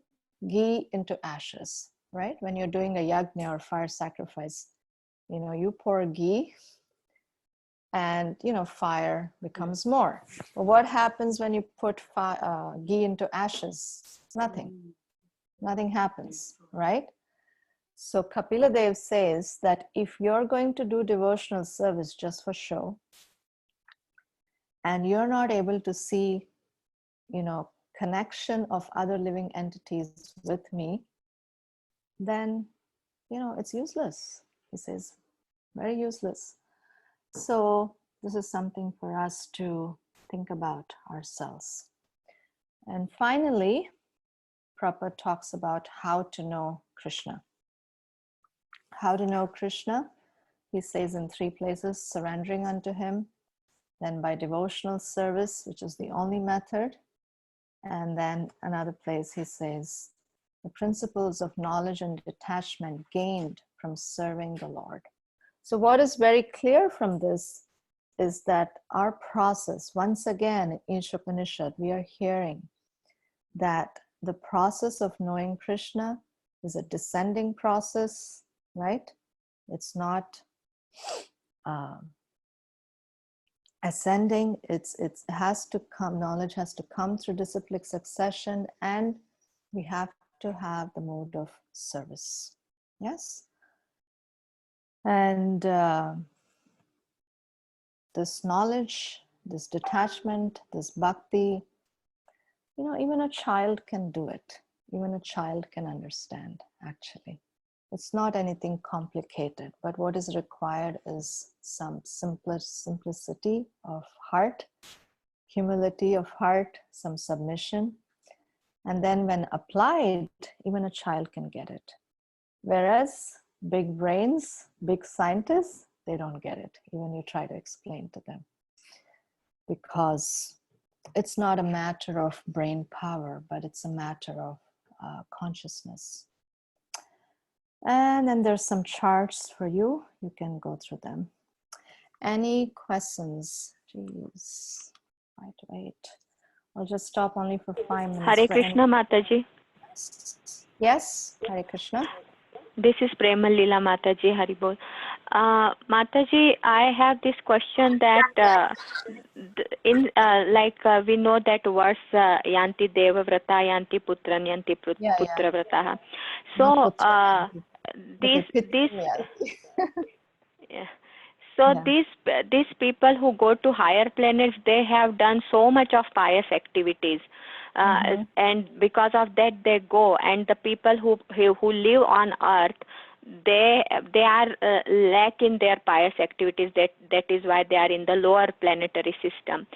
ghee into ashes, right? When you're doing a yajna or fire sacrifice, you pour ghee and, fire becomes more. But what happens when you put ghee into ashes? Nothing. Nothing happens, right? So Kapila Dev says that if you're going to do devotional service just for show, and you're not able to see, connection of other living entities with me, then, it's useless. He says, very useless. So this is something for us to think about ourselves. And finally, Prabhupada talks about how to know Krishna. How to know Krishna, he says in 3 places: surrendering unto him, then by devotional service, which is the only method, and then another place he says, the principles of knowledge and detachment gained from serving the Lord. So what is very clear from this is that our process, once again in each Upanishad, we are hearing that the process of knowing Krishna is a descending process, right? It's not ascending. It has to come, knowledge has to come through disciplic succession, and we have to have the mode of service. Yes? And this knowledge, this detachment, this bhakti, you know, even a child can do it. Even a child can understand, actually. It's not anything complicated, but what is required is some simplicity of heart, humility of heart, some submission. And then when applied, even a child can get it. Whereas big brains, big scientists, they don't get it, even you try to explain to them. Because it's not a matter of brain power, but it's a matter of consciousness. And then there's some charts for you. You can go through them. Any questions? Jeez, wait. I'll just stop only for 5 minutes. Hare Krishna, Mataji. Yes, Hare Krishna. This is Prema Mataji, Haribol. Mataji, I have this question that we know that verse Yanti Deva Vrata, Yanti Putran, Yanti Putra Vrataha. So these people who go to higher planets, they have done so much of pious activities. And because of that they go, and the people who live on earth, they are lack in their pious activities. That is why they are in the lower planetary system.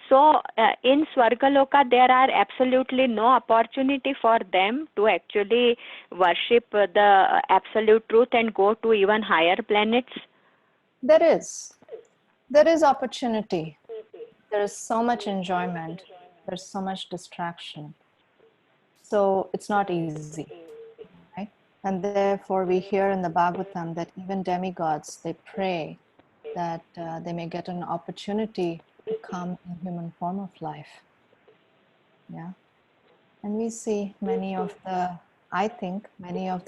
So in Swargaloka there are absolutely no opportunity for them to actually worship the absolute truth and go to even higher planets. There is opportunity. There is so much enjoyment. There's so much distraction. So it's not easy, right? And therefore we hear in the Bhagavatam that even demigods, they pray that they may get an opportunity to come in human form of life. Yeah. And we see many of the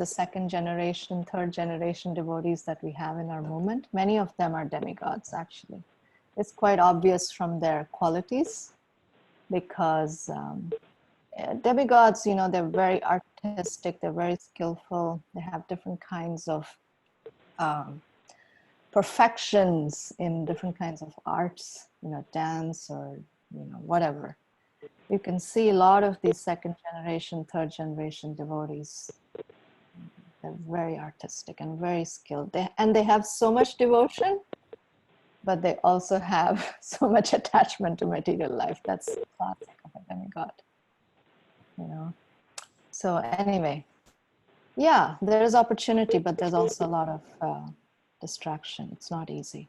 second generation, third generation devotees that we have in our movement, many of them are demigods actually. It's quite obvious from their qualities, because demigods, you know, they're very artistic, they're very skillful, they have different kinds of perfections in different kinds of arts, you know, dance or, you know, whatever. You can see a lot of these second generation, third generation devotees. They're very artistic and very skilled. They have so much devotion, but they also have so much attachment to material life. That's classic of a demigod, you know. So anyway, yeah, there is opportunity, but there's also a lot of distraction. It's not easy.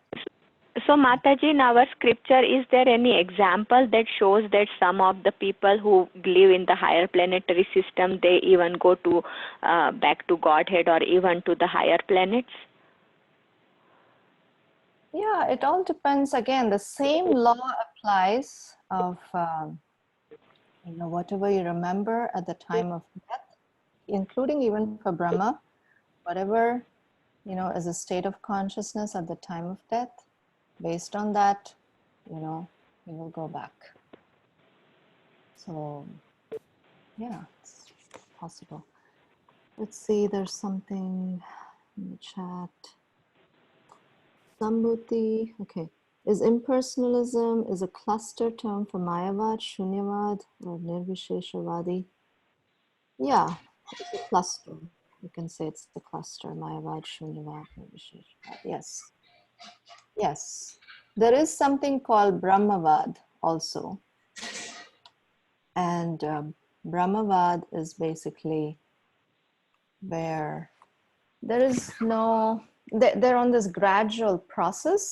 So Mataji, in our scripture, is there any example that shows that some of the people who live in the higher planetary system, they even go to back to Godhead or even to the higher planets? Yeah, it all depends. Again, the same law applies of, you know, whatever you remember at the time of death, including even for Brahma, whatever, you know, is a state of consciousness at the time of death. Based on that, you know, you will go back. So, yeah, it's possible. Let's see, there's something in the chat. Sambuti, okay. Is impersonalism is a cluster term for Mayavad, Shunyavad, or Nirvisheshavadi? Yeah, it's a cluster. You can say it's the cluster, Mayavad, Shunyavad, Nirvisheshavadi. Yes. Yes. There is something called Brahmavad also. And Brahmavad is basically where there is no, they're on this gradual process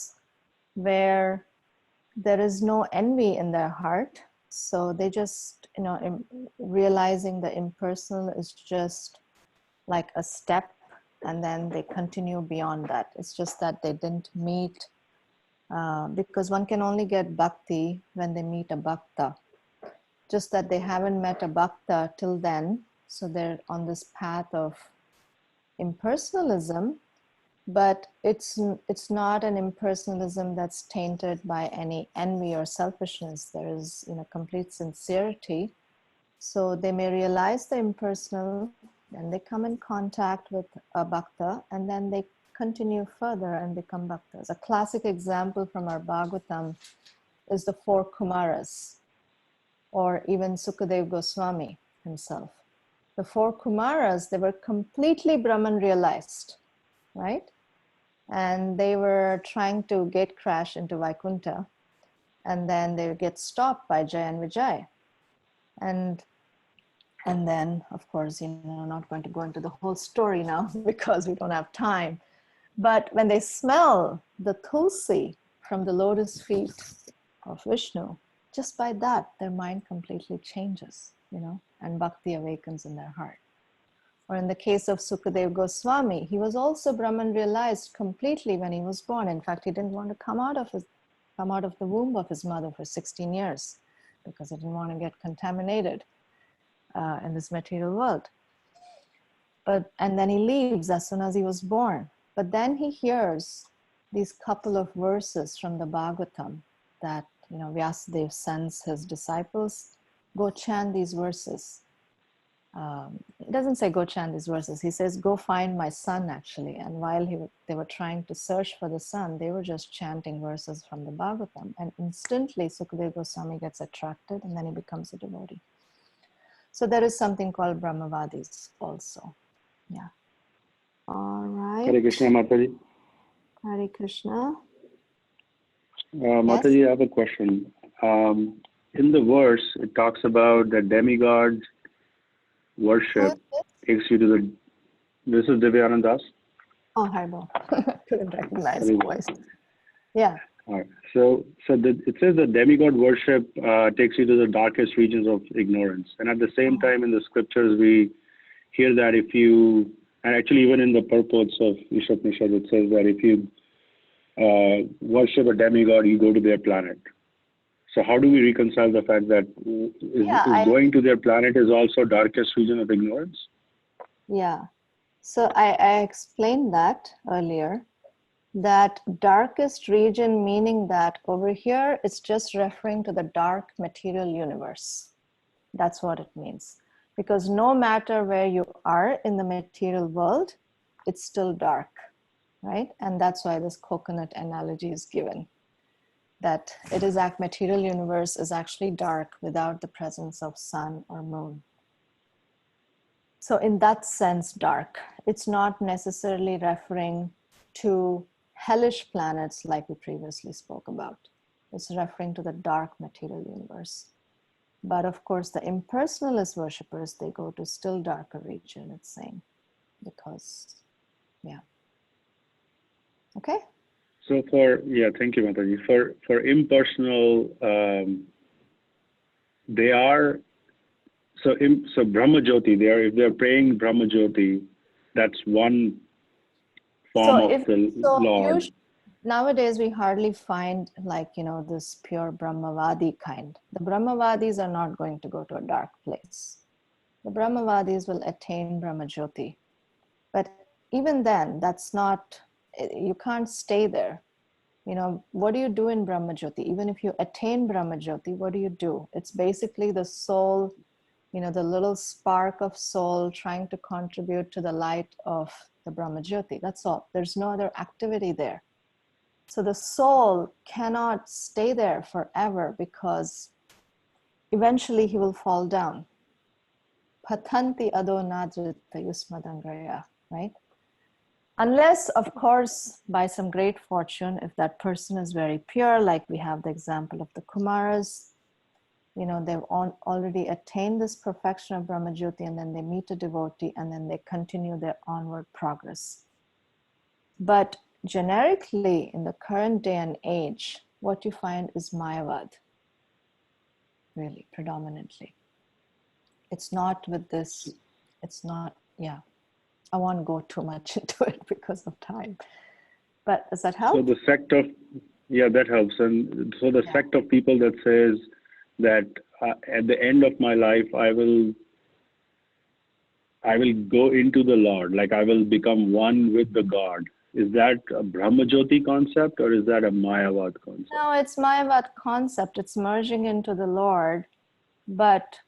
where there is no envy in their heart. So they just, realizing the impersonal is just like a step, and then they continue beyond that. It's just that they didn't meet, because one can only get bhakti when they meet a bhakta. Just that they haven't met a bhakta till then. So they're on this path of impersonalism, but it's not an impersonalism that's tainted by any envy or selfishness. There is complete sincerity. So they may realize the impersonal, then they come in contact with a bhakta, and then they continue further and become bhaktas. A classic example from our Bhagavatam is the 4 Kumaras, or even Sukadeva Goswami himself. The 4 Kumaras, they were completely Brahman realized, right? And they were trying to gate crash into Vaikuntha, and then they would get stopped by Jay and Vijay. And then, of course, not going to go into the whole story now because we don't have time. But when they smell the tulsi from the lotus feet of Vishnu, just by that, their mind completely changes, and bhakti awakens in their heart. Or in the case of Sukadeva Goswami, he was also Brahman realized completely when he was born. In fact, he didn't want to come out of the womb of his mother for 16 years because he didn't want to get contaminated in this material world. And then he leaves as soon as he was born. But then he hears these couple of verses from the Bhagavatam that Vyasadeva sends his disciples, go chant these verses. He doesn't say go chant these verses. He says, go find my son, actually. And while they were trying to search for the son, they were just chanting verses from the Bhagavatam. And instantly, Sukadeva Goswami gets attracted, and then he becomes a devotee. So there is something called Brahmavadis also. Yeah. All right. Hare Krishna, Mataji. Hare Krishna. Mataji, Yes? I have a question. In the verse, it talks about the demigod worship takes you to the... This is Divyanand Das? Oh, Haribo. Couldn't recognize the voice. Yeah. All right. So it says that demigod worship takes you to the darkest regions of ignorance. And at the same time, in the scriptures, we hear that if you... And actually, even in the purports of ISOPANISAD, it says that if you worship a demigod, you go to their planet. So how do we reconcile the fact that going to their planet is also darkest region of ignorance? Yeah. So I explained that earlier, that darkest region, meaning that over here, it's just referring to the dark material universe. That's what it means. Because no matter where you are in the material world, it's still dark, right? And that's why this coconut analogy is given. That it is that material universe is actually dark without the presence of sun or moon. So in that sense, dark. It's not necessarily referring to hellish planets like we previously spoke about. It's referring to the dark material universe. But of course, the impersonalist worshippers, they go to still darker region, it's saying, because, yeah. Okay? So thank you, Mataji. For impersonal, they are, so Brahma Jyoti, if they're praying Brahma Jyoti, that's one form of the Lord. Nowadays, we hardly find this pure Brahmavadi kind. The Brahmavadis are not going to go to a dark place. The Brahmavadis will attain Brahma Jyoti. But even then, that's not, you can't stay there. What do you do in Brahma Jyoti? Even if you attain Brahma Jyoti, what do you do? It's basically the soul, the little spark of soul trying to contribute to the light of the Brahma Jyoti. That's all. There's no other activity there. So the soul cannot stay there forever because eventually he will fall down. Patanti ado nadrita yusmadangraya, right? Unless, of course, by some great fortune, if that person is very pure, like we have the example of the Kumaras, you know, they've already attained this perfection of Brahmajyoti, and then they meet a devotee, and then they continue their onward progress. But generically, in the current day and age, what you find is Mayavad, really, predominantly. It's not with this, it's not, yeah. I won't go too much into it because of time. But does that help? So the sect of, yeah, that helps. And so the sect of people that says that at the end of my life, I will go into the Lord, like I will become one with the God. Is that a Brahmajyoti concept or is that a Mayavad concept? No, it's Mayavad concept. It's merging into the Lord. But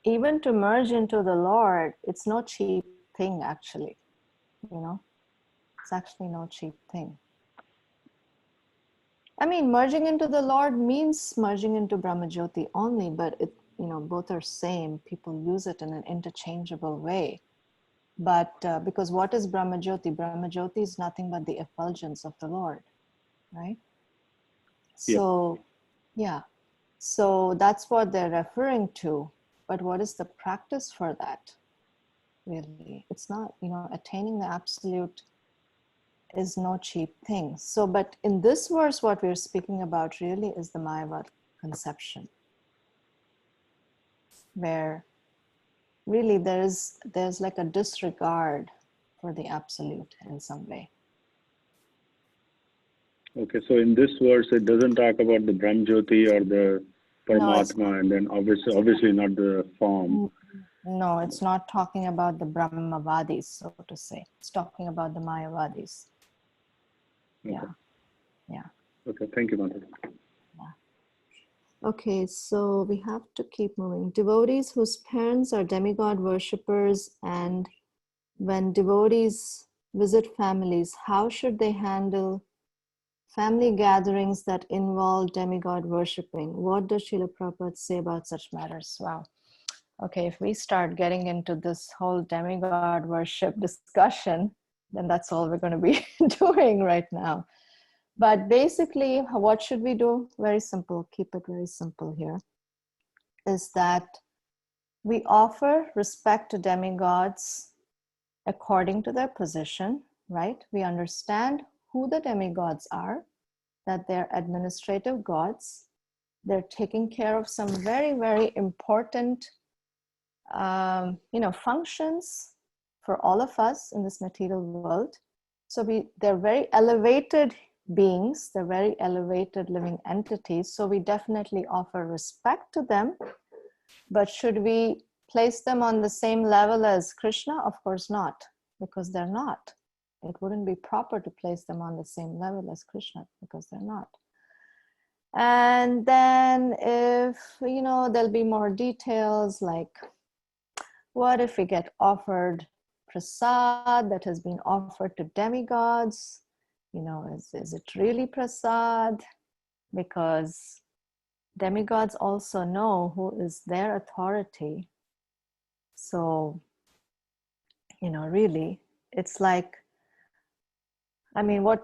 even to merge into the Lord, it's no cheap thing, actually. You know, it's actually no cheap thing. I mean, merging into the Lord means merging into Brahmajyoti only, but it, you know, both are same. People use it in an interchangeable way. But because what is Brahmajyoti? Brahmajyoti is nothing but the effulgence of the Lord, right? So, yeah. So that's what they're referring to. But what is the practice for that? Really, it's not, you know, attaining the absolute is no cheap thing. So, but in this verse, what we're speaking about really is the Mayavad conception, where really there's like a disregard for the absolute in some way. Okay, so in this verse, it doesn't talk about the Brahmajyoti or the Paramatma, and then obviously not the form. No, it's not talking about the Brahmavadis, so to say. It's talking about the Mayavadis. Okay. Yeah. Yeah. Okay, thank you, Mataji. Yeah. Okay, so we have to keep moving. Devotees whose parents are demigod worshippers, and when devotees visit families, how should they handle family gatherings that involve demigod worshipping? What does Srila Prabhupada say about such matters? Wow. Okay, if we start getting into this whole demigod worship discussion, then that's all we're going to be doing right now. But basically, what should we do? Very simple, keep it very simple here, is that we offer respect to demigods according to their position, right? We understand who the demigods are, that they're administrative gods. They're taking care of some very, very important functions for all of us in this material world. So they're very elevated beings, they're very elevated living entities. So we definitely offer respect to them. But should we place them on the same level as Krishna? Of course not, because they're not. It wouldn't be proper to place them on the same level as Krishna, because they're not. And then if, there'll be more details, like what if we get offered prasad that has been offered to demigods? Is it really prasad? Because demigods also know who is their authority. So, really, it's like, what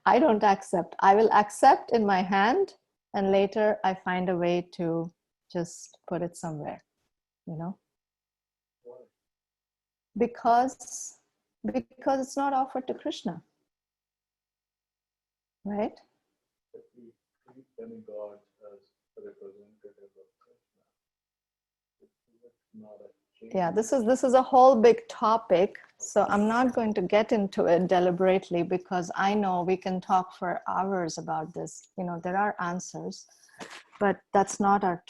I don't accept. I will accept in my hand, and later I find a way to just put it somewhere, Because it's not offered to Krishna, right? If we treat demigods as representative of Krishna, it's not a change. Yeah, this is a whole big topic, so I'm not going to get into it deliberately, because I know we can talk for hours about this. There are answers, but that's not our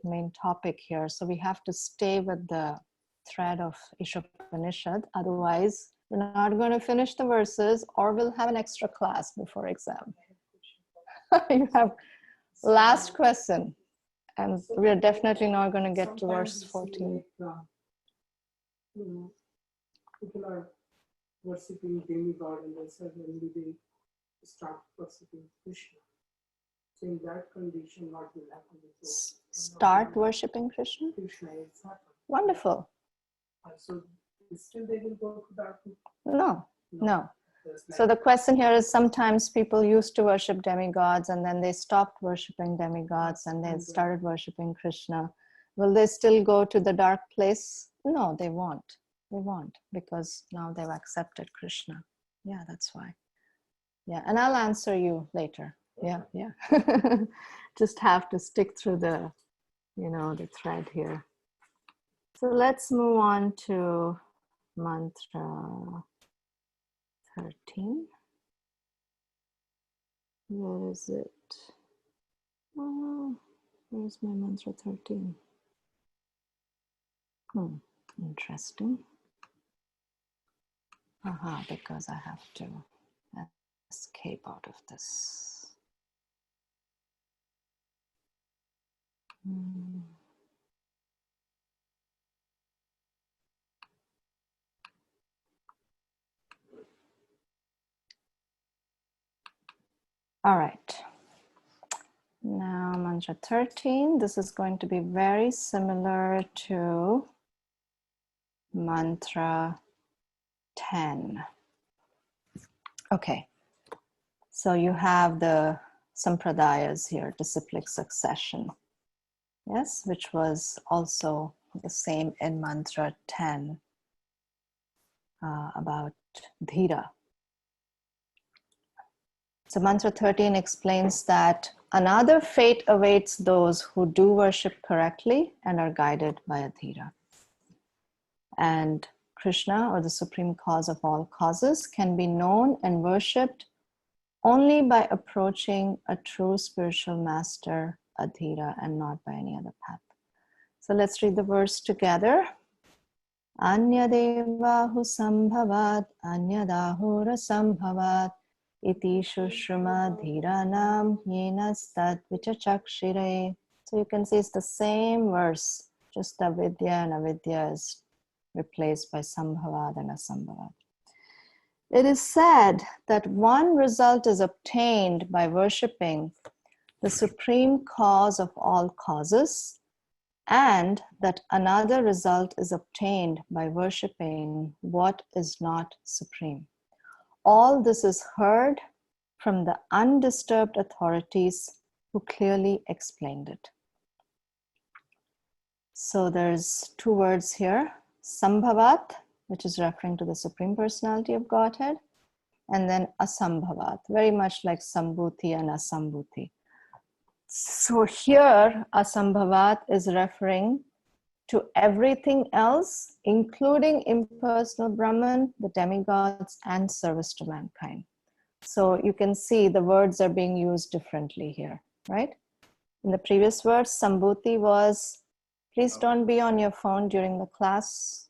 main topic here. So we have to stay with the thread of ISOPANISAD. Otherwise, we're not going to finish the verses, or we'll have an extra class before exam. You have last question, and we're definitely not going to get to verse 14. People are worshipping demigod, and then suddenly they start worshipping Krishna. So in that condition, what will happen? Start worshipping Krishna? Krishna is happen. Wonderful. So still they will go to that? No, No. There's So the question here is, sometimes people used to worship demigods and then they stopped worshiping demigods and they started worshiping Krishna. Will they still go to the dark place? No, they won't. They won't, because now they've accepted Krishna. Yeah, that's why. Yeah, and I'll answer you later. Yeah, yeah. Just have to stick through the, the thread here. So let's move on to mantra 13. Where is it? Oh, where's my mantra 13? Interesting. Because I have to escape out of this. All right. Now, mantra 13. This is going to be very similar to mantra 10. Okay. So you have the sampradayas here, disciplic succession. Yes, which was also the same in mantra 10 about dhira. So mantra 13 explains that another fate awaits those who do worship correctly and are guided by a dhira. And Krishna, or the supreme cause of all causes, can be known and worshipped only by approaching a true spiritual master, a dhira, and not by any other path. So let's read the verse together. Anyadevahu sambhavat, anyadahura sambhavat, iti shushruma dhiranam yenastat vichachakshire. So you can see it's the same verse, just avidya and avidya is replaced by sambhavat and asambhavat. It is said that one result is obtained by worshipping the supreme cause of all causes, and that another result is obtained by worshipping what is not supreme. All this is heard from the undisturbed authorities who clearly explained it. So there's two words here, sambhavat, which is referring to the Supreme Personality of Godhead, and then asambhavat, very much like Sambuti and Asambuti. So here, asambhavat is referring to everything else, including impersonal Brahman, the demigods, and service to mankind. So you can see the words are being used differently here, right? In the previous verse, Sambuti was, please don't be on your phone during the class.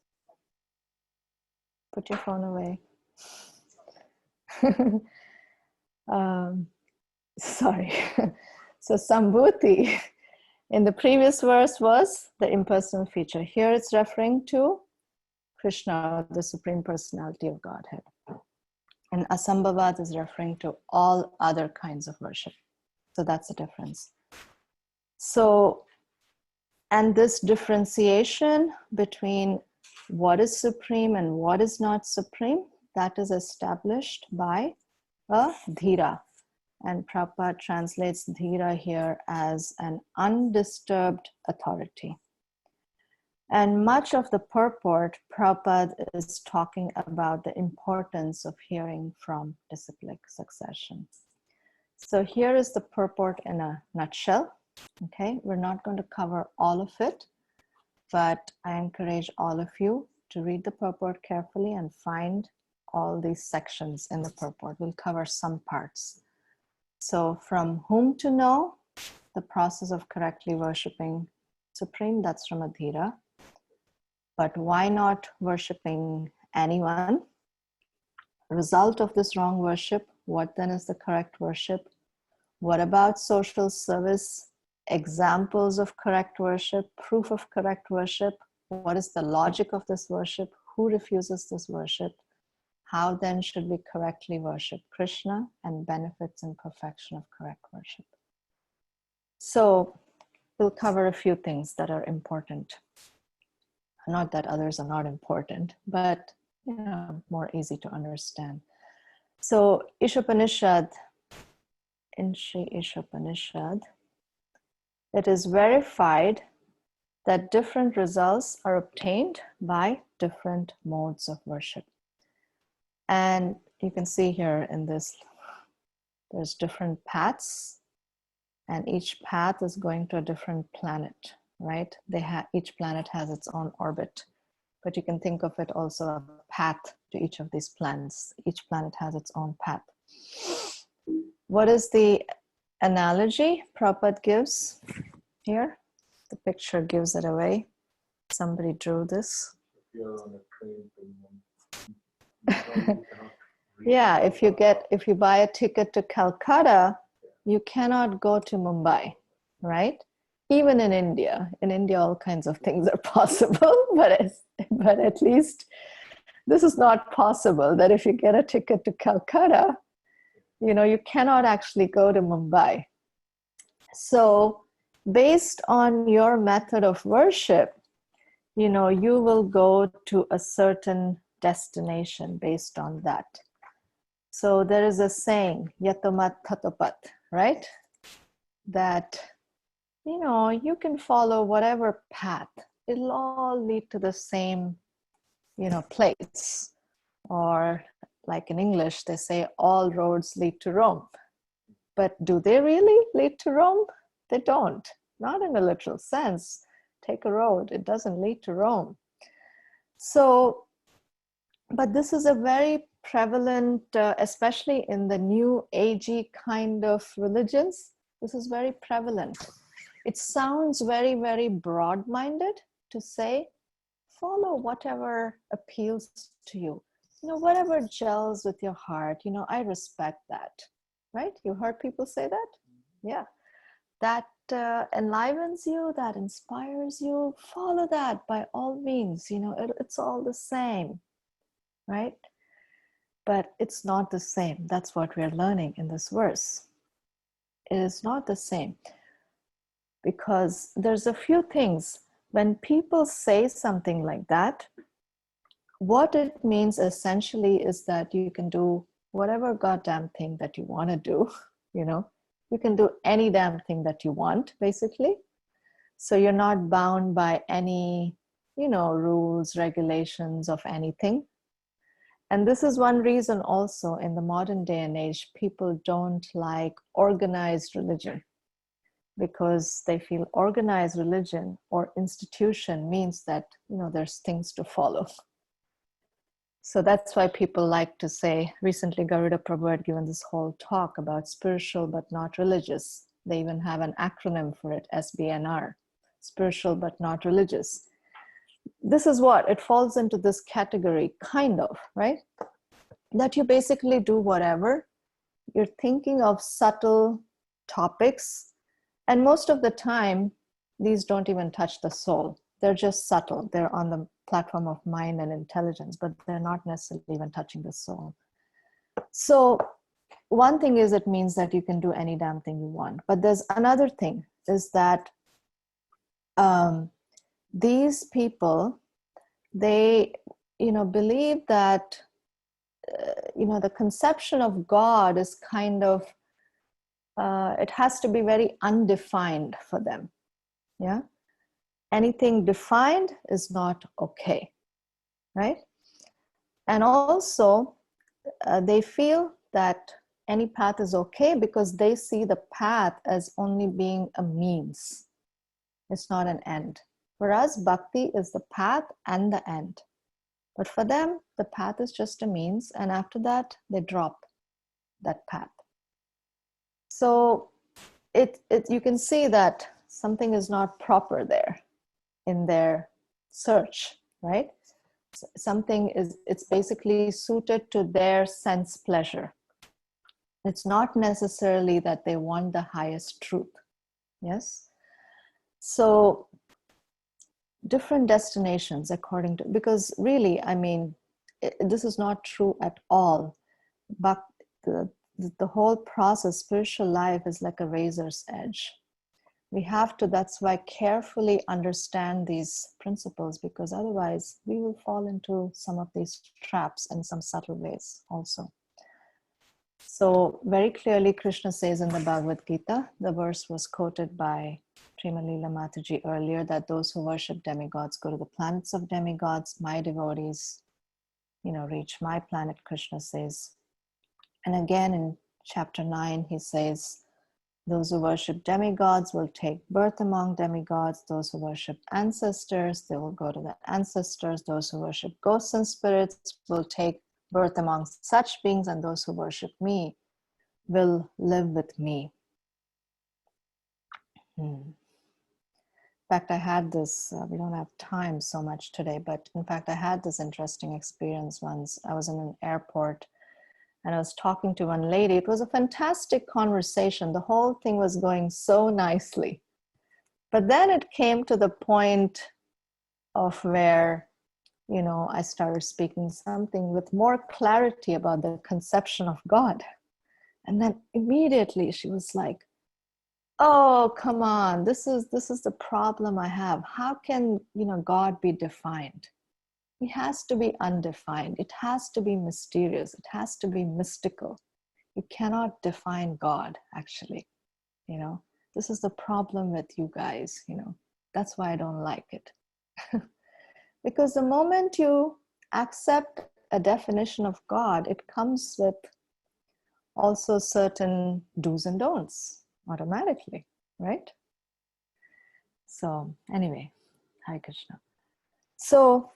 Put your phone away. Sorry. So Sambuti in the previous verse was the impersonal feature. Here it's referring to Krishna, the Supreme Personality of Godhead. And Asambhavat is referring to all other kinds of worship. So that's the difference. So, and this differentiation between what is supreme and what is not supreme, that is established by a dhira. And Prabhupada translates dhira here as an undisturbed authority. And much of the purport, Prabhupada is talking about the importance of hearing from disciplic succession. So here is the purport in a nutshell. Okay, we're not going to cover all of it, but I encourage all of you to read the purport carefully and find all these sections in the purport. We'll cover some parts. So from whom to know, the process of correctly worshipping Supreme, that's from Adhira. But why not worshipping anyone? Result of this wrong worship, what then is the correct worship? What about social service? Examples of correct worship, proof of correct worship. What is the logic of this worship? Who refuses this worship? How then should we correctly worship Krishna, and benefits and perfection of correct worship? So we'll cover a few things that are important. Not that others are not important, but more easy to understand. So ISOPANISAD, in Sri ISOPANISAD, it is verified that different results are obtained by different modes of worship. And you can see here in this, there's different paths, and each path is going to a different planet, right? Each planet has its own orbit, but you can think of it also a path to each of these planets. Each planet has its own path. What is the analogy Prabhupada gives here? The picture gives it away. Somebody drew this. If you're on a train to yeah, if you buy a ticket to Calcutta, you cannot go to Mumbai, right? Even in India all kinds of things are possible, but at least this is not possible, that if you get a ticket to Calcutta, you cannot actually go to Mumbai. So based on your method of worship, you will go to a certain destination based on that. So there is a saying, yatamat tatapat, right? That, you can follow whatever path. It'll all lead to the same, place. Or like in English, they say all roads lead to Rome. But do they really lead to Rome? They don't. Not in a literal sense. Take a road, it doesn't lead to Rome. So, but this is a very prevalent, especially in the new agey kind of religions, this is very prevalent. It sounds very, very broad-minded to say, follow whatever appeals to you. Whatever gels with your heart, I respect that, right? You heard people say that? Yeah. That enlivens you, that inspires you, follow that by all means. It's all the same, right? But it's not the same. That's what we're learning in this verse. It is not the same, because there's a few things. When people say something like that, what it means essentially is that you can do whatever goddamn thing that you want to do, You can do any damn thing that you want, basically. So you're not bound by any, rules, regulations of anything. And this is one reason also in the modern day and age, people don't like organized religion, because they feel organized religion or institution means that, there's things to follow. So that's why people like to say, recently Garuda Prabhu had given this whole talk about spiritual but not religious. They even have an acronym for it, SBNR, spiritual but not religious. This is what, it falls into this category, kind of, right? That you basically do whatever. You're thinking of subtle topics, and most of the time, these don't even touch the soul. They're just subtle. They're on the platform of mind and intelligence, but they're not necessarily even touching the soul. So one thing is, it means that you can do any damn thing you want. But there's another thing, is that these people, they, believe that, the conception of God is kind of, it has to be very undefined for them. Yeah. Anything defined is not okay, right? And also, they feel that any path is okay because they see the path as only being a means. It's not an end. For us, bhakti is the path and the end. But for them, the path is just a means, and after that, they drop that path. So you can see that something is not proper there in their search, right? Something it's basically suited to their sense pleasure. It's not necessarily that they want the highest truth. Yes? So different destinations according to, because really, this is not true at all. But the whole process, spiritual life is like a razor's edge. We have to, that's why, carefully understand these principles, because otherwise we will fall into some of these traps in some subtle ways also. So very clearly Krishna says in the Bhagavad-Gita, the verse was quoted by Prema Mataji earlier, that those who worship demigods go to the planets of demigods, my devotees, reach my planet, Krishna says. And again in chapter 9, he says, those who worship demigods will take birth among demigods. Those who worship ancestors, they will go to the ancestors. Those who worship ghosts and spirits will take birth among such beings. And those who worship me will live with me. In fact, I had this, we don't have time so much today, but in fact, I had this interesting experience once. I was in an airport and I was talking to one lady. It was a fantastic conversation. The whole thing was going so nicely. But then it came to the point of where, I started speaking something with more clarity about the conception of God. And then immediately she was like, oh, come on, this is the problem I have. How can, God be defined? He has to be undefined. It has to be mysterious. It has to be mystical. You cannot define God, actually. This is the problem with you guys, That's why I don't like it. Because the moment you accept a definition of God, it comes with also certain do's and don'ts automatically, right? So anyway, Hare Krishna. So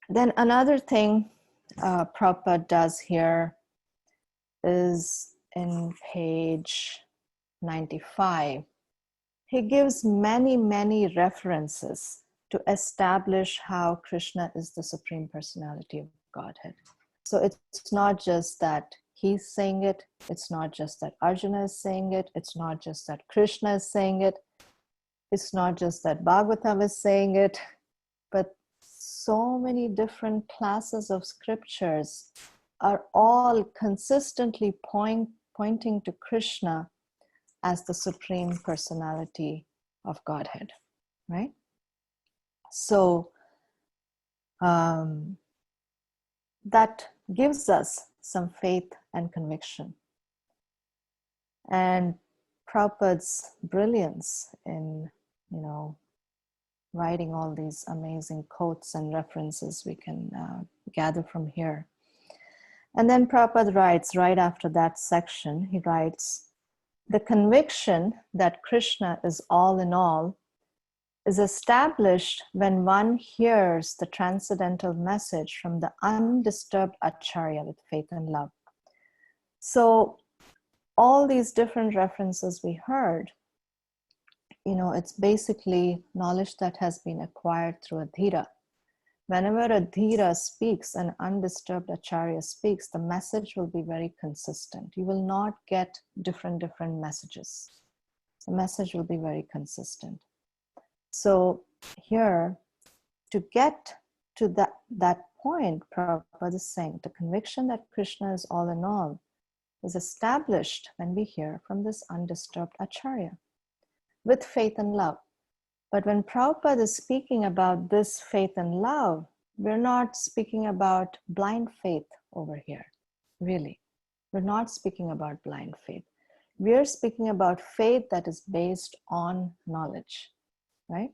then another thing Prabhupada does here is in page 95. He gives many, many references to establish how Krishna is the Supreme Personality of Godhead. So it's not just that he's saying it. It's not just that Arjuna is saying it. It's not just that Krishna is saying it. It's not just that Bhagavatam is saying it. But so many different classes of scriptures are all consistently pointing to Krishna as the Supreme Personality of Godhead, right? So that gives us some faith and conviction. And Prabhupada's brilliance in, writing all these amazing quotes and references we can gather from here. And then Prabhupada writes, right after that section, he writes, the conviction that Krishna is all in all is established when one hears the transcendental message from the undisturbed Acharya with faith and love. So all these different references we heard, it's basically knowledge that has been acquired through a dhira. Whenever a dhira speaks, an undisturbed Acharya speaks, the message will be very consistent. You will not get different messages. The message will be very consistent. So here, to get to that point, Prabhupada is saying, the conviction that Krishna is all in all is established when we hear from this undisturbed Acharya with faith and love. But when Prabhupada is speaking about this faith and love, we're not speaking about blind faith over here, really. We're not speaking about blind faith. We're speaking about faith that is based on knowledge, right?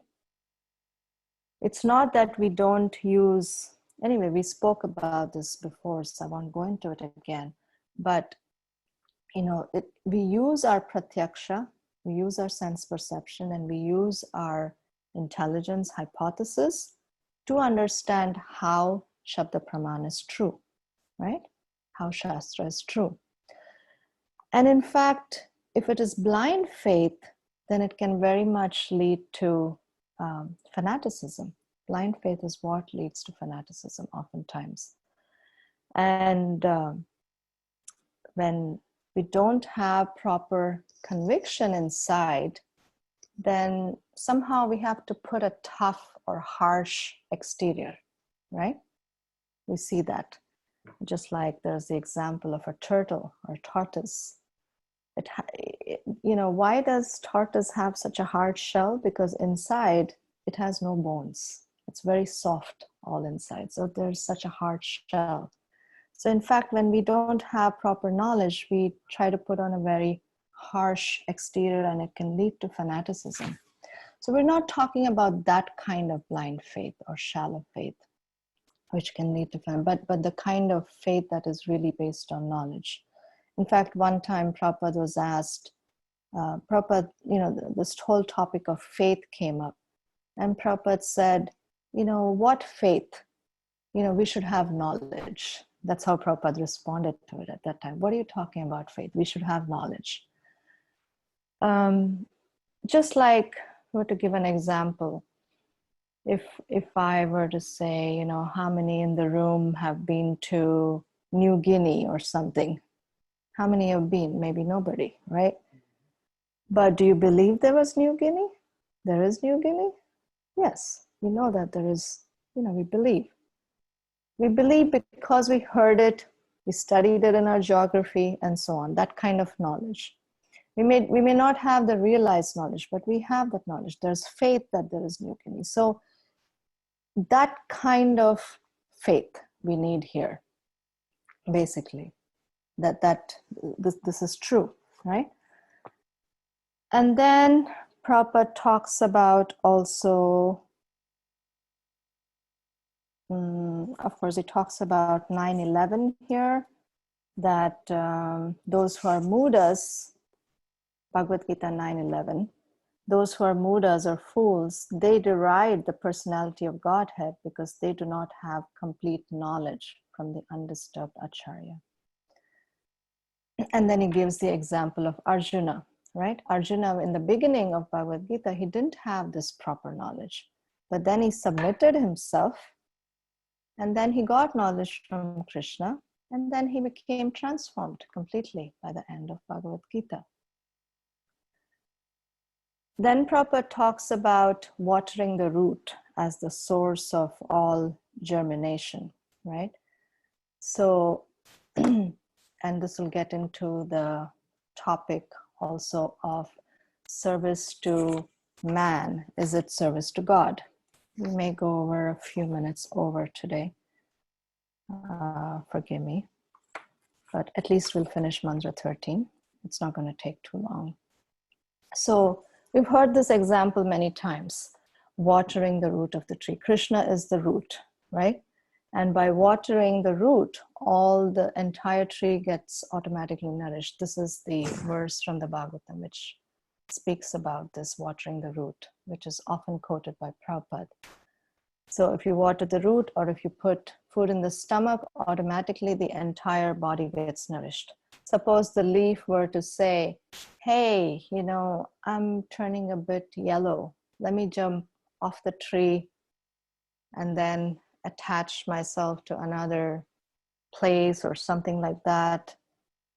It's not that we don't use, anyway, we spoke about this before, so I won't go into it again. But, we use our pratyaksha, we use our sense perception, and we use our intelligence hypothesis to understand how Shabda Praman is true, right? How Shastra is true. And in fact, if it is blind faith, then it can very much lead to fanaticism. Blind faith is what leads to fanaticism oftentimes. And when we don't have proper conviction inside, then somehow we have to put a tough or harsh exterior, right? We see that. Just like there's the example of a turtle or tortoise. Why does tortoise have such a hard shell? Because inside it has no bones. It's very soft all inside. So there's such a hard shell. So in fact, when we don't have proper knowledge, we try to put on a very harsh exterior, and it can lead to fanaticism. So we're not talking about that kind of blind faith or shallow faith, which can lead to fanaticism, but the kind of faith that is really based on knowledge. In fact, one time Prabhupada was asked, Prabhupada, this whole topic of faith came up. And Prabhupada said, what faith? We should have knowledge. That's how Prabhupada responded to it at that time. What are you talking about, faith? We should have knowledge. Just like, to give an example, if I were to say, how many in the room have been to New Guinea or something? How many have been? Maybe nobody, right? But do you believe there was New Guinea? There is New Guinea? Yes, we know that there is, we believe. We believe because we heard it, we studied it in our geography, and so on, that kind of knowledge. We may not have the realized knowledge, but we have that knowledge. There's faith that there is New Guinea. So that kind of faith we need here, basically, that this is true, right? And then Prabhupada talks about also, of course, he talks about 9/11 here, that those who are mudas, Bhagavad-Gita 9/11, those who are mudas or fools, they deride the personality of Godhead because they do not have complete knowledge from the undisturbed Acharya. And then he gives the example of Arjuna, right? Arjuna, in the beginning of Bhagavad-Gita, he didn't have this proper knowledge, but then he submitted himself, and then he got knowledge from Krishna, and then he became transformed completely by the end of Bhagavad-Gita. Then Prabhupada talks about watering the root as the source of all germination, right? So, and this will get into the topic also of service to man. Is it service to God? We may go over a few minutes over today. Forgive me. But at least we'll finish mantra 13. It's not going to take too long. So we've heard this example many times, watering the root of the tree. Krishna is the root, right? And by watering the root, the entire tree gets automatically nourished. This is the verse from the Bhagavatam which speaks about this, watering the root, which is often quoted by Prabhupada. So if you water the root, or if you put food in the stomach, automatically the entire body gets nourished. Suppose the leaf were to say, hey, I'm turning a bit yellow. Let me jump off the tree and then attach myself to another place or something like that.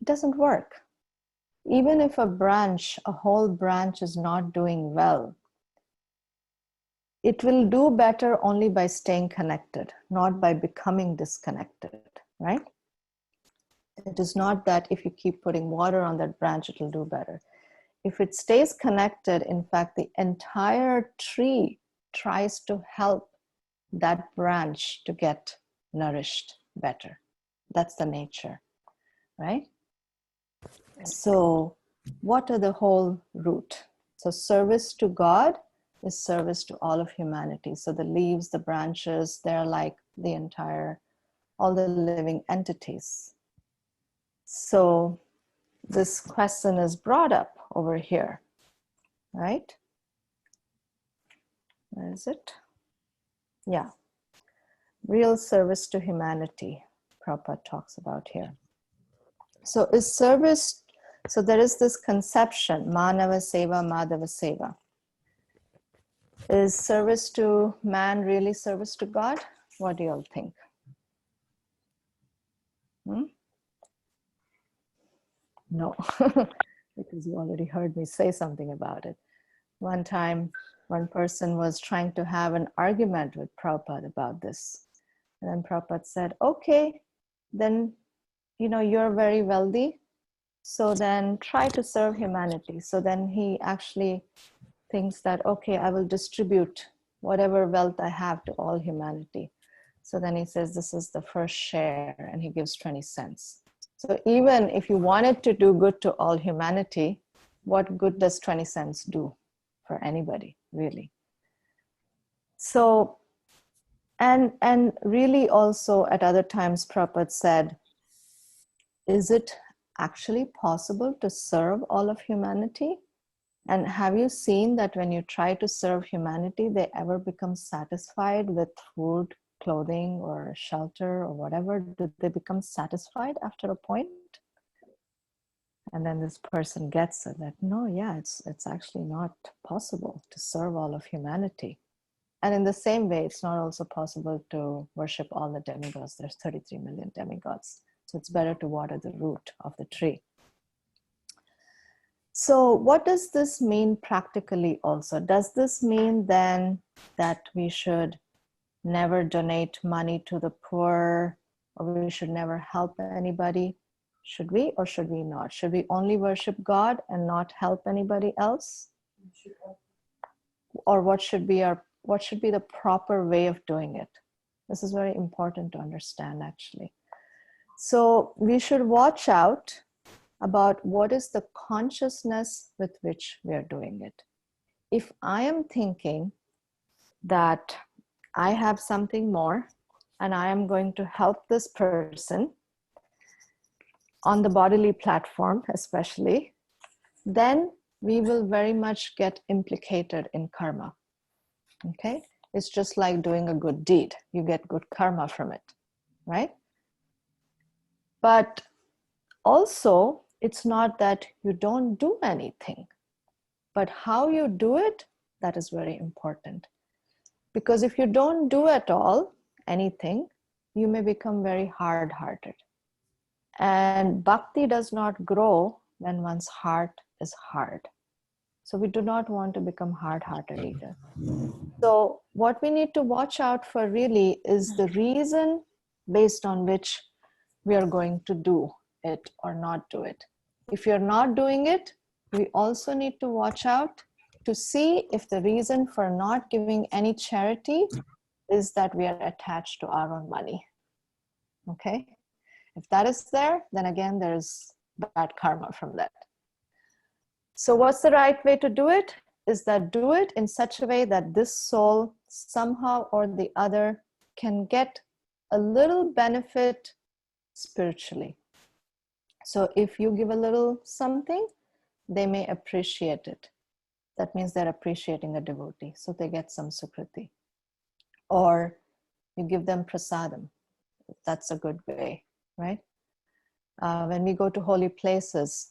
It doesn't work. Even if a whole branch is not doing well, it will do better only by staying connected, not by becoming disconnected, right? It is not that if you keep putting water on that branch, it will do better. If it stays connected, in fact, the entire tree tries to help that branch to get nourished better. That's the nature, right? So water the whole root. So service to God is service to all of humanity. So the leaves, the branches, they're like all the living entities. So this question is brought up over here, right? Where is it? Yeah. Real service to humanity, Prabhupada talks about here. So there is this conception, Manava Seva, Madhava Seva. Is service to man really service to God? What do you all think? No, because you already heard me say something about it. One time, one person was trying to have an argument with Prabhupada about this. And then Prabhupada said, okay, then, you're very wealthy. So then try to serve humanity. So then he actually thinks that, okay, I will distribute whatever wealth I have to all humanity. So then he says, this is the first share, and he gives 20 cents. So even if you wanted to do good to all humanity, what good does 20 cents do for anybody, really? So, and really also at other times, Prabhupada said, is it actually possible to serve all of humanity? And have you seen that when you try to serve humanity, they ever become satisfied with food, clothing, or shelter, or whatever? Do they become satisfied after a point? And then this person gets it that, no, yeah, it's actually not possible to serve all of humanity. And in the same way, it's not also possible to worship all the demigods. There's 33 million demigods. So it's better to water the root of the tree. So what does this mean practically also? Does this mean then that we should never donate money to the poor, or we should never help anybody? Should we or should we not? Should we only worship God and not help anybody else? Or what should be the proper way of doing it? This is very important to understand, actually. So we should watch out about what is the consciousness with which we are doing it. If I am thinking that I have something more and I am going to help this person on the bodily platform especially, then we will very much get implicated in karma. Okay? It's just like doing a good deed. You get good karma from it, right? But also, it's not that you don't do anything, but how you do it, that is very important. Because if you don't do at all anything, you may become very hard-hearted. And bhakti does not grow when one's heart is hard. So we do not want to become hard-hearted either. So what we need to watch out for really is the reason based on which we are going to do it or not do it. If you're not doing it, we also need to watch out to see if the reason for not giving any charity is that we are attached to our own money. Okay? If that is there, then again, there's bad karma from that. So what's the right way to do it? Is that do it in such a way that this soul somehow or the other can get a little benefit spiritually. So if you give a little something, they may appreciate it. That means they're appreciating a devotee, so they get some sukriti. Or you give them prasadam. That's a good way, right? When we go to holy places,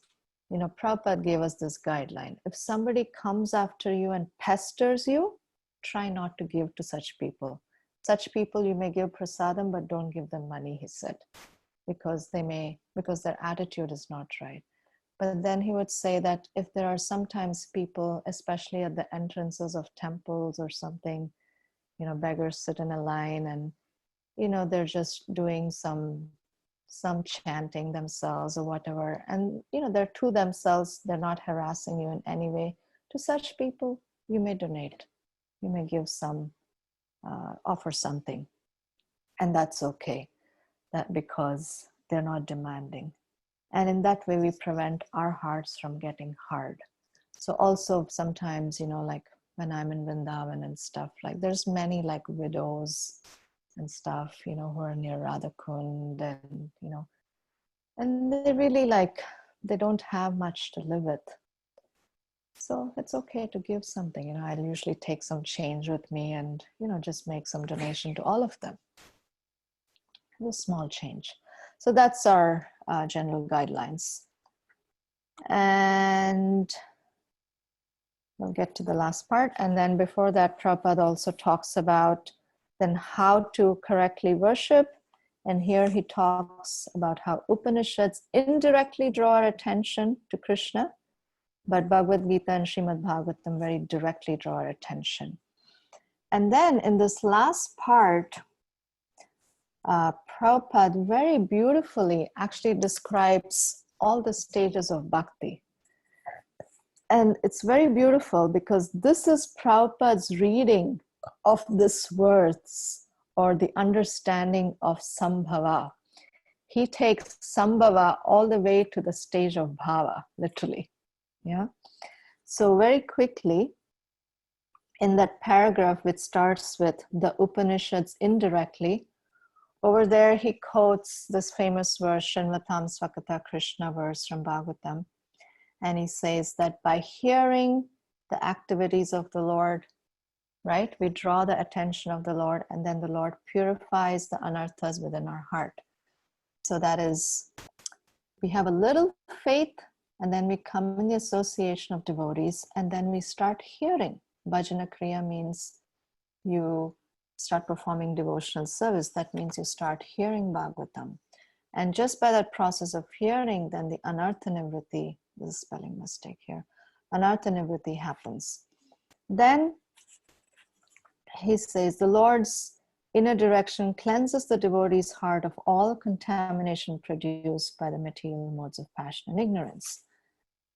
you know, Prabhupada gave us this guideline. If somebody comes after you and pesters you, try not to give to such people. Such people you may give prasadam, but don't give them money, he said, because their attitude is not right. But then he would say that if there are sometimes people, especially at the entrances of temples or something, you know, beggars sit in a line and, you know, they're just doing some chanting themselves or whatever. And, you know, they're to themselves, they're not harassing you in any way. To such people, you may donate. You may give some, offer something. And that's okay, that because they're not demanding. And in that way, we prevent our hearts from getting hard. So also sometimes, you know, like when I'm in Vrindavan and stuff, like there's many like widows and stuff, you know, who are near Radhakund and, you know, and they really like, they don't have much to live with. So it's okay to give something, you know, I'll usually take some change with me and, you know, just make some donation to all of them. A small change. So that's our general guidelines. And we'll get to the last part. And then before that, Prabhupada also talks about then how to correctly worship. And here he talks about how Upanishads indirectly draw our attention to Krishna, but Bhagavad-Gita and Srimad Bhagavatam very directly draw our attention. And then in this last part, Prabhupada very beautifully actually describes all the stages of bhakti. And it's very beautiful because this is Prabhupada's reading of this words or the understanding of sambhava. He takes sambhava all the way to the stage of bhava, literally. Yeah. So very quickly, in that paragraph which starts with the Upanishads indirectly, over there he quotes this famous verse, Shinvatam Svakata Krishna verse from Bhagavatam. And he says that by hearing the activities of the Lord, right, we draw the attention of the Lord, and then the Lord purifies the anarthas within our heart. So that is, we have a little faith, and then we come in the association of devotees, and then we start hearing. Bhajana Kriya means you start performing devotional service. That means you start hearing Bhagavatam. And just by that process of hearing, then the anartha nivritti, there's a spelling mistake here, anartha nivritti happens. Then he says, the Lord's inner direction cleanses the devotee's heart of all contamination produced by the material modes of passion and ignorance.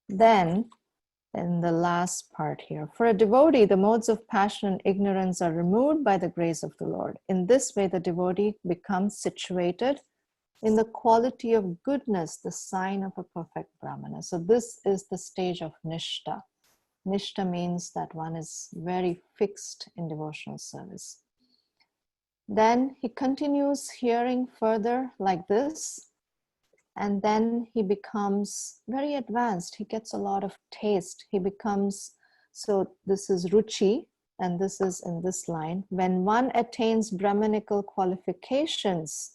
Then, in the last part here, for a devotee, the modes of passion and ignorance are removed by the grace of the Lord. In this way, the devotee becomes situated in the quality of goodness, the sign of a perfect Brahmana. So this is the stage of Nishta. Nishta means that one is very fixed in devotional service. Then he continues hearing further like this, and then he becomes very advanced. He gets a lot of taste. He becomes, so this is Ruchi, and this is in this line. When one attains Brahmanical qualifications,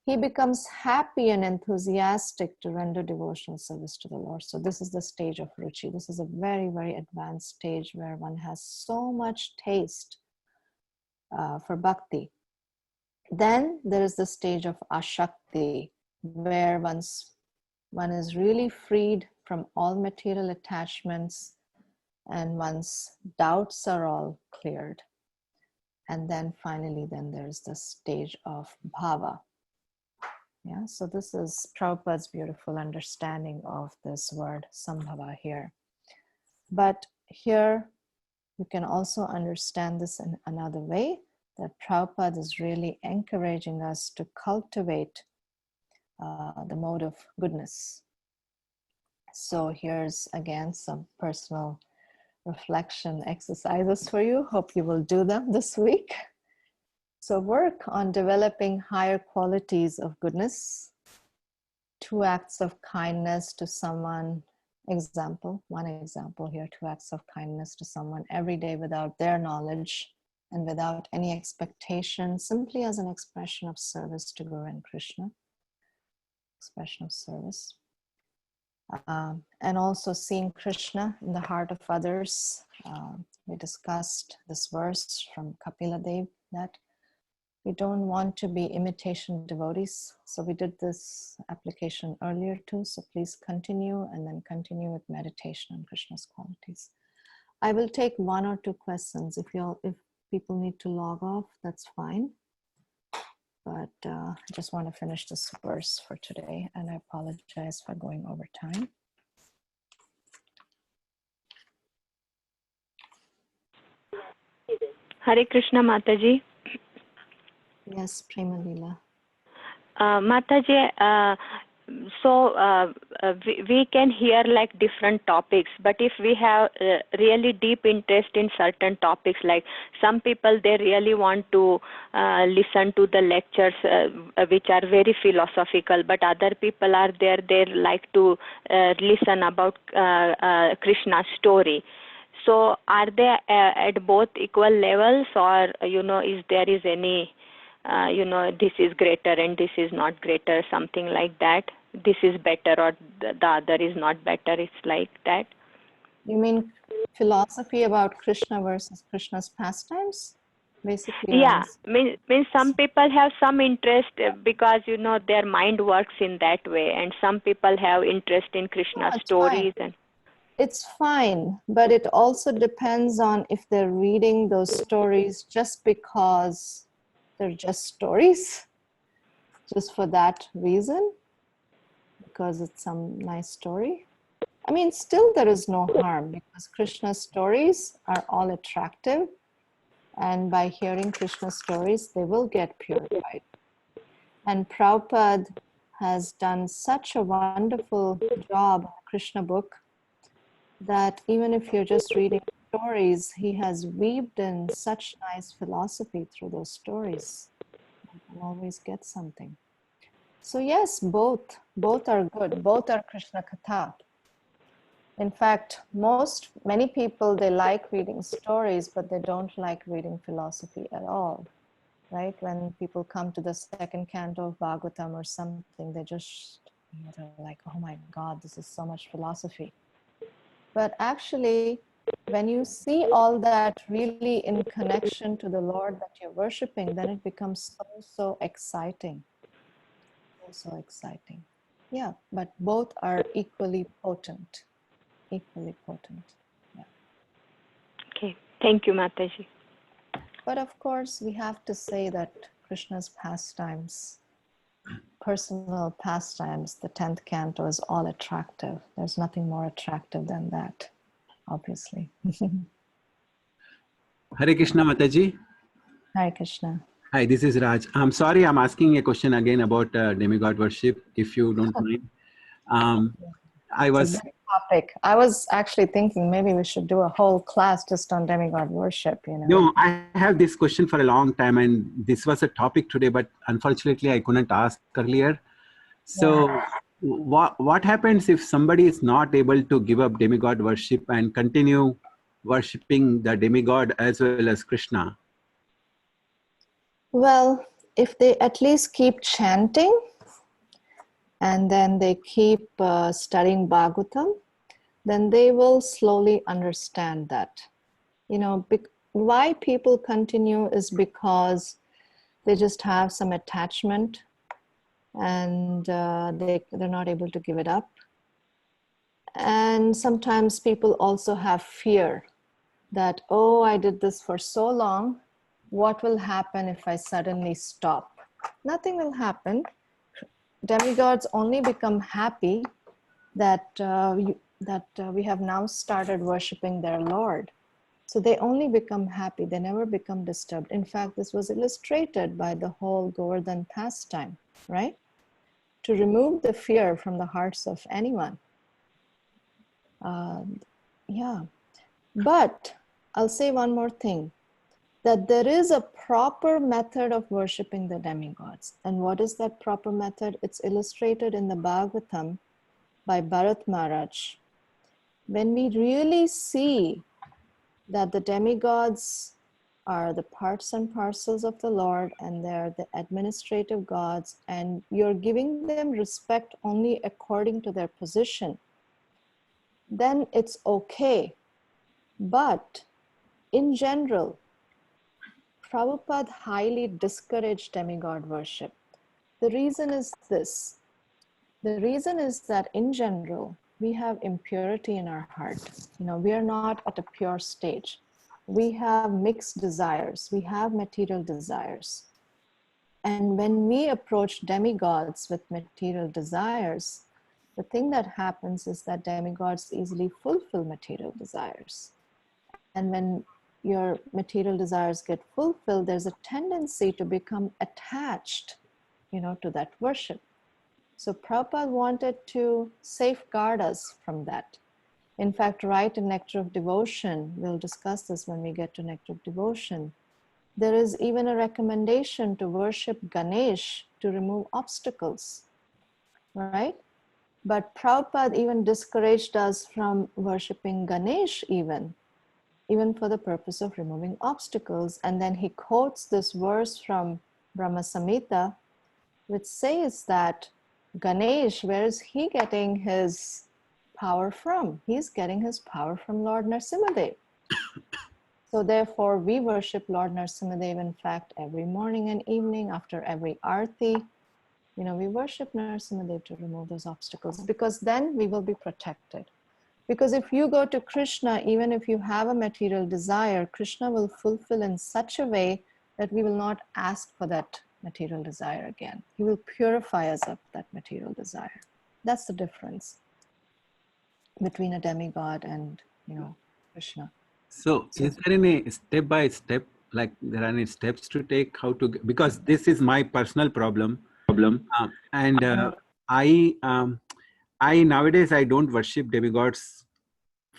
he becomes happy and enthusiastic to render devotional service to the Lord. So this is the stage of Ruchi. This is a very, very advanced stage where one has so much taste for bhakti. Then there is the stage of Ashakti, where one is really freed from all material attachments and one's doubts are all cleared. And then finally, then there's the stage of Bhava. Yeah, so this is Prabhupada's beautiful understanding of this word sambhava here. But here you can also understand this in another way, that Prabhupada is really encouraging us to cultivate the mode of goodness. So here's again some personal reflection exercises for you. Hope you will do them this week. So work on developing higher qualities of goodness. 2 acts of kindness to someone. One example here, 2 acts of kindness to someone every day without their knowledge and without any expectation, simply as an expression of service to Guru and Krishna. Expression of service. And also seeing Krishna in the heart of others. We discussed this verse from Kapila Dev, that we don't want to be imitation devotees. So we did this application earlier too. So please continue, and then continue with meditation on Krishna's qualities. I will take 1 or 2 questions. If people need to log off, that's fine. But I just want to finish this verse for today, and I apologize for going over time. Hare Krishna, Mataji. Yes, Prema Lila. Mataji, we can hear like different topics, but if we have really deep interest in certain topics, like some people, they really want to listen to the lectures which are very philosophical, but other people are there, they like to listen about Krishna's story. So are they at both equal levels, or is there is any this is greater and this is not greater, something like that? This is better or the other is not better, it's like that? You mean philosophy about Krishna versus Krishna's pastimes? Basically, yeah, means some people have some interest because their mind works in that way, and some people have interest in Krishna's stories. And it's fine, but it also depends on if they're reading those stories just because they're just stories, just for that reason. because it's some nice story. I mean, still there is no harm because Krishna's stories are all attractive. And by hearing Krishna's stories, they will get purified. And Prabhupada has done such a wonderful job on Krishna book that even if you're just reading stories, he has weaved in such nice philosophy through those stories. You can always get something. So yes, both are good. Both are Krishna Katha. In fact, many people, they like reading stories, but they don't like reading philosophy at all, right? When people come to the second canto of Bhagavatam or something, they just, they're like, oh my God, this is so much philosophy. But actually, when you see all that really in connection to the Lord that you're worshiping, then it becomes so exciting. So exciting. Yeah, but both are equally potent. Equally potent. Yeah. Okay, thank you, Mataji. But of course, we have to say that Krishna's pastimes, personal pastimes, the 10th canto is all attractive. There's nothing more attractive than that, obviously. Hare Krishna, Mataji. Hare Krishna. Hi, this is Raj. I'm sorry I'm asking a question again about demigod worship, if you don't mind. It's a big topic. I was actually thinking maybe we should do a whole class just on demigod worship, you know. No, I have this question for a long time, and this was a topic today, but unfortunately I couldn't ask earlier. So what happens if somebody is not able to give up demigod worship and continue worshipping the demigod as well as Krishna? Well, if they at least keep chanting, and then they keep studying Bhagavatam, then they will slowly understand that. You know, why people continue is because they just have some attachment and they're not able to give it up. And sometimes people also have fear that, oh, I did this for so long, what will happen if I suddenly stop? Nothing will happen. Demigods only become happy that we have now started worshiping their Lord. So they only become happy. They never become disturbed. In fact, this was illustrated by the whole Govardhan pastime, right? To remove the fear from the hearts of anyone. Yeah. But I'll say one more thing, that there is a proper method of worshiping the demigods. And what is that proper method? It's illustrated in the Bhagavatam by Bharat Maharaj. When we really see that the demigods are the parts and parcels of the Lord and they're the administrative gods, and you're giving them respect only according to their position, then it's okay. But in general, Prabhupada highly discouraged demigod worship. The reason is this. The reason is that in general, we have impurity in our heart. You know, we are not at a pure stage. We have mixed desires. We have material desires. And when we approach demigods with material desires, the thing that happens is that demigods easily fulfill material desires. And when your material desires get fulfilled, there's a tendency to become attached, you know, to that worship. So Prabhupada wanted to safeguard us from that. In fact, right in Nectar of Devotion, we'll discuss this when we get to Nectar of Devotion, there is even a recommendation to worship Ganesh to remove obstacles, right? But Prabhupada even discouraged us from worshiping Ganesh even for the purpose of removing obstacles. And then he quotes this verse from Brahma Samhita, which says that Ganesh, where is he getting his power from? He's getting his power from Lord Narasimhadev. So therefore, we worship Lord Narasimhadev, in fact, every morning and evening after every arti. You know, we worship Narasimhadev to remove those obstacles, because then we will be protected. Because if you go to Krishna, even if you have a material desire, Krishna will fulfill in such a way that we will not ask for that material desire again. He will purify us of that material desire. That's the difference between a demigod and, Krishna. So is there any step by step, like there are any steps to take how to, because this is my personal problem. I nowadays, I don't worship demigods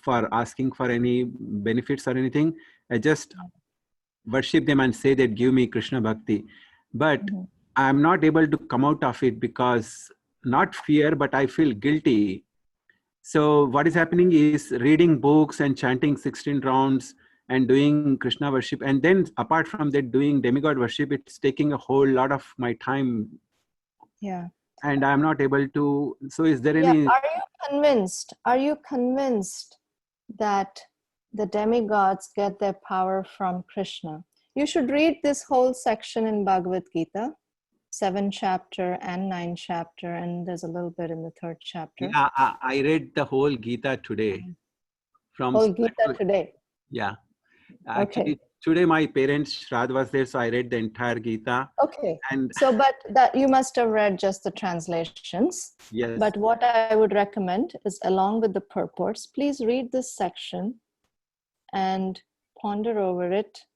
for asking for any benefits or anything. I just worship them and say that give me Krishna Bhakti. But I'm not able to come out of it because not fear, but I feel guilty. So what is happening is reading books and chanting 16 rounds and doing Krishna worship. And then apart from that, doing demigod worship, it's taking a whole lot of my time. Yeah. And I'm not able to. So is there any... Are you convinced that the demigods get their power from Krishna? You should read this whole section in Bhagavad-Gita, 7th chapter and 9th chapter, and there's a little bit in the 3rd chapter. Yeah, I read the whole Gita today. Whole Gita today? Yeah. Actually, today my parents' Shraddha was there, so I read the entire Gita. Okay. And so, but that you must have read just the translations. Yes. But what I would recommend is, along with the purports, please read this section and ponder over it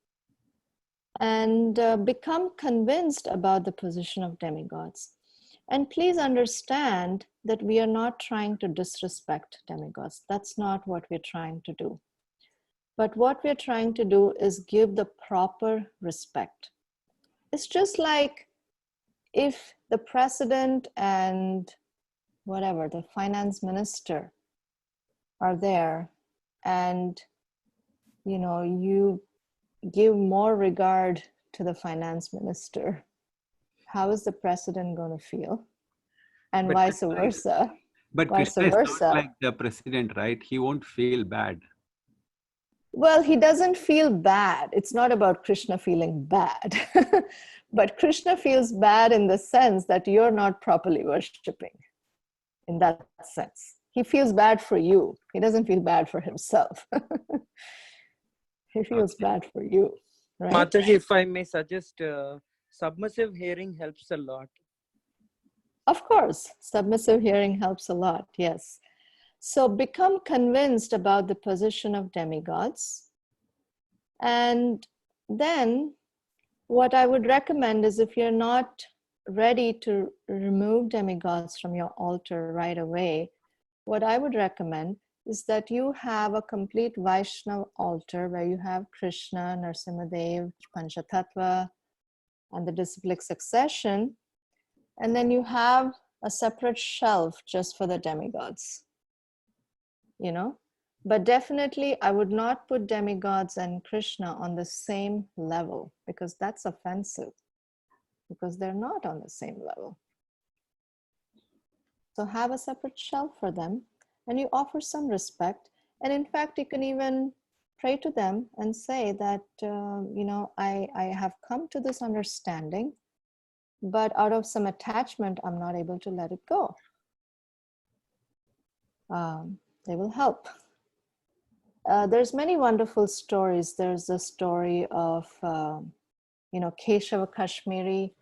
and become convinced about the position of demigods. And please understand that we are not trying to disrespect demigods. That's not what we're trying to do. But what we're trying to do is give the proper respect. It's just like if the president and whatever, the finance minister are there and, you give more regard to the finance minister, how is the president going to feel? And vice versa. But Krishna is not like the president, right? He won't feel bad. Well, he doesn't feel bad. It's not about Krishna feeling bad. But Krishna feels bad in the sense that you're not properly worshipping. In that sense. He feels bad for you. He doesn't feel bad for himself. He feels bad for you. Right? Mataji, if I may suggest, submissive hearing helps a lot. Of course, submissive hearing helps a lot, yes. So become convinced about the position of demigods. And then what I would recommend is, if you're not ready to remove demigods from your altar right away, what I would recommend is that you have a complete Vaishnava altar where you have Krishna, Narasimhadev, Panchatattva, and the disciplic succession. And then you have a separate shelf just for the demigods. But definitely I would not put demigods and Krishna on the same level, because that's offensive, because they're not on the same level. So have a separate shelf for them, and you offer some respect. And in fact, you can even pray to them and say that, I have come to this understanding, but out of some attachment, I'm not able to let it go. They will help. There's many wonderful stories. There's the story of, Keshava Kashmiri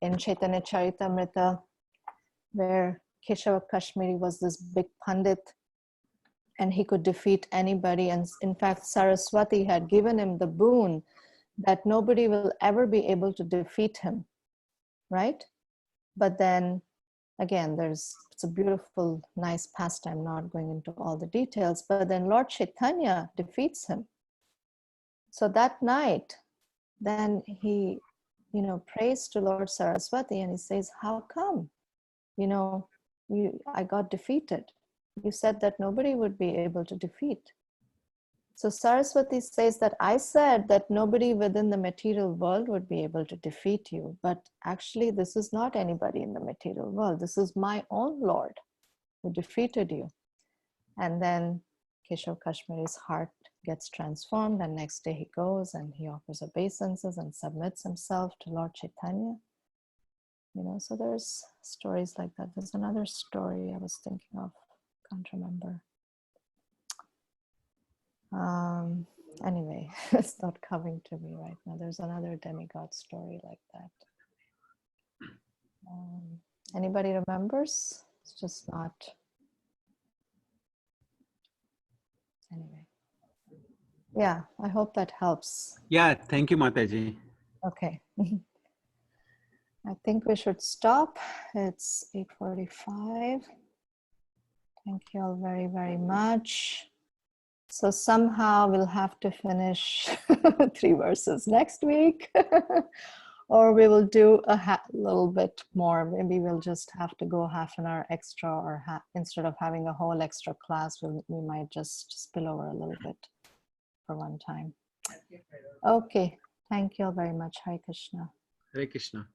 in Chaitanya Charitamrita, where Keshava Kashmiri was this big Pandit and he could defeat anybody. And in fact, Saraswati had given him the boon that nobody will ever be able to defeat him, right? But then again, it's a beautiful, nice pastime, not going into all the details, but then Lord Chaitanya defeats him. So that night, then he, prays to Lord Saraswati and he says, how come? I got defeated. You said that nobody would be able to defeat. So Saraswati says that I said that nobody within the material world would be able to defeat you. But actually, this is not anybody in the material world. This is my own Lord who defeated you. And then Keshav Kashmiri's heart gets transformed, and next day he goes and he offers obeisances and submits himself to Lord Chaitanya. So there's stories like that. There's another story I was thinking of, can't remember. Anyway, it's not coming to me right now. There's another demigod story like that. Anybody remembers? It's just not. Anyway. Yeah, I hope that helps. Yeah, thank you, Mataji. Okay. I think we should stop. It's 8:45. Thank you all very, very much. So somehow we'll have to finish 3 verses next week. Or we will do a little bit more. Maybe we'll just have to go half an hour extra, or instead of having a whole extra class, we might just spill over a little bit for one time. Okay. Thank you all very much. Hare Krishna. Hare Krishna.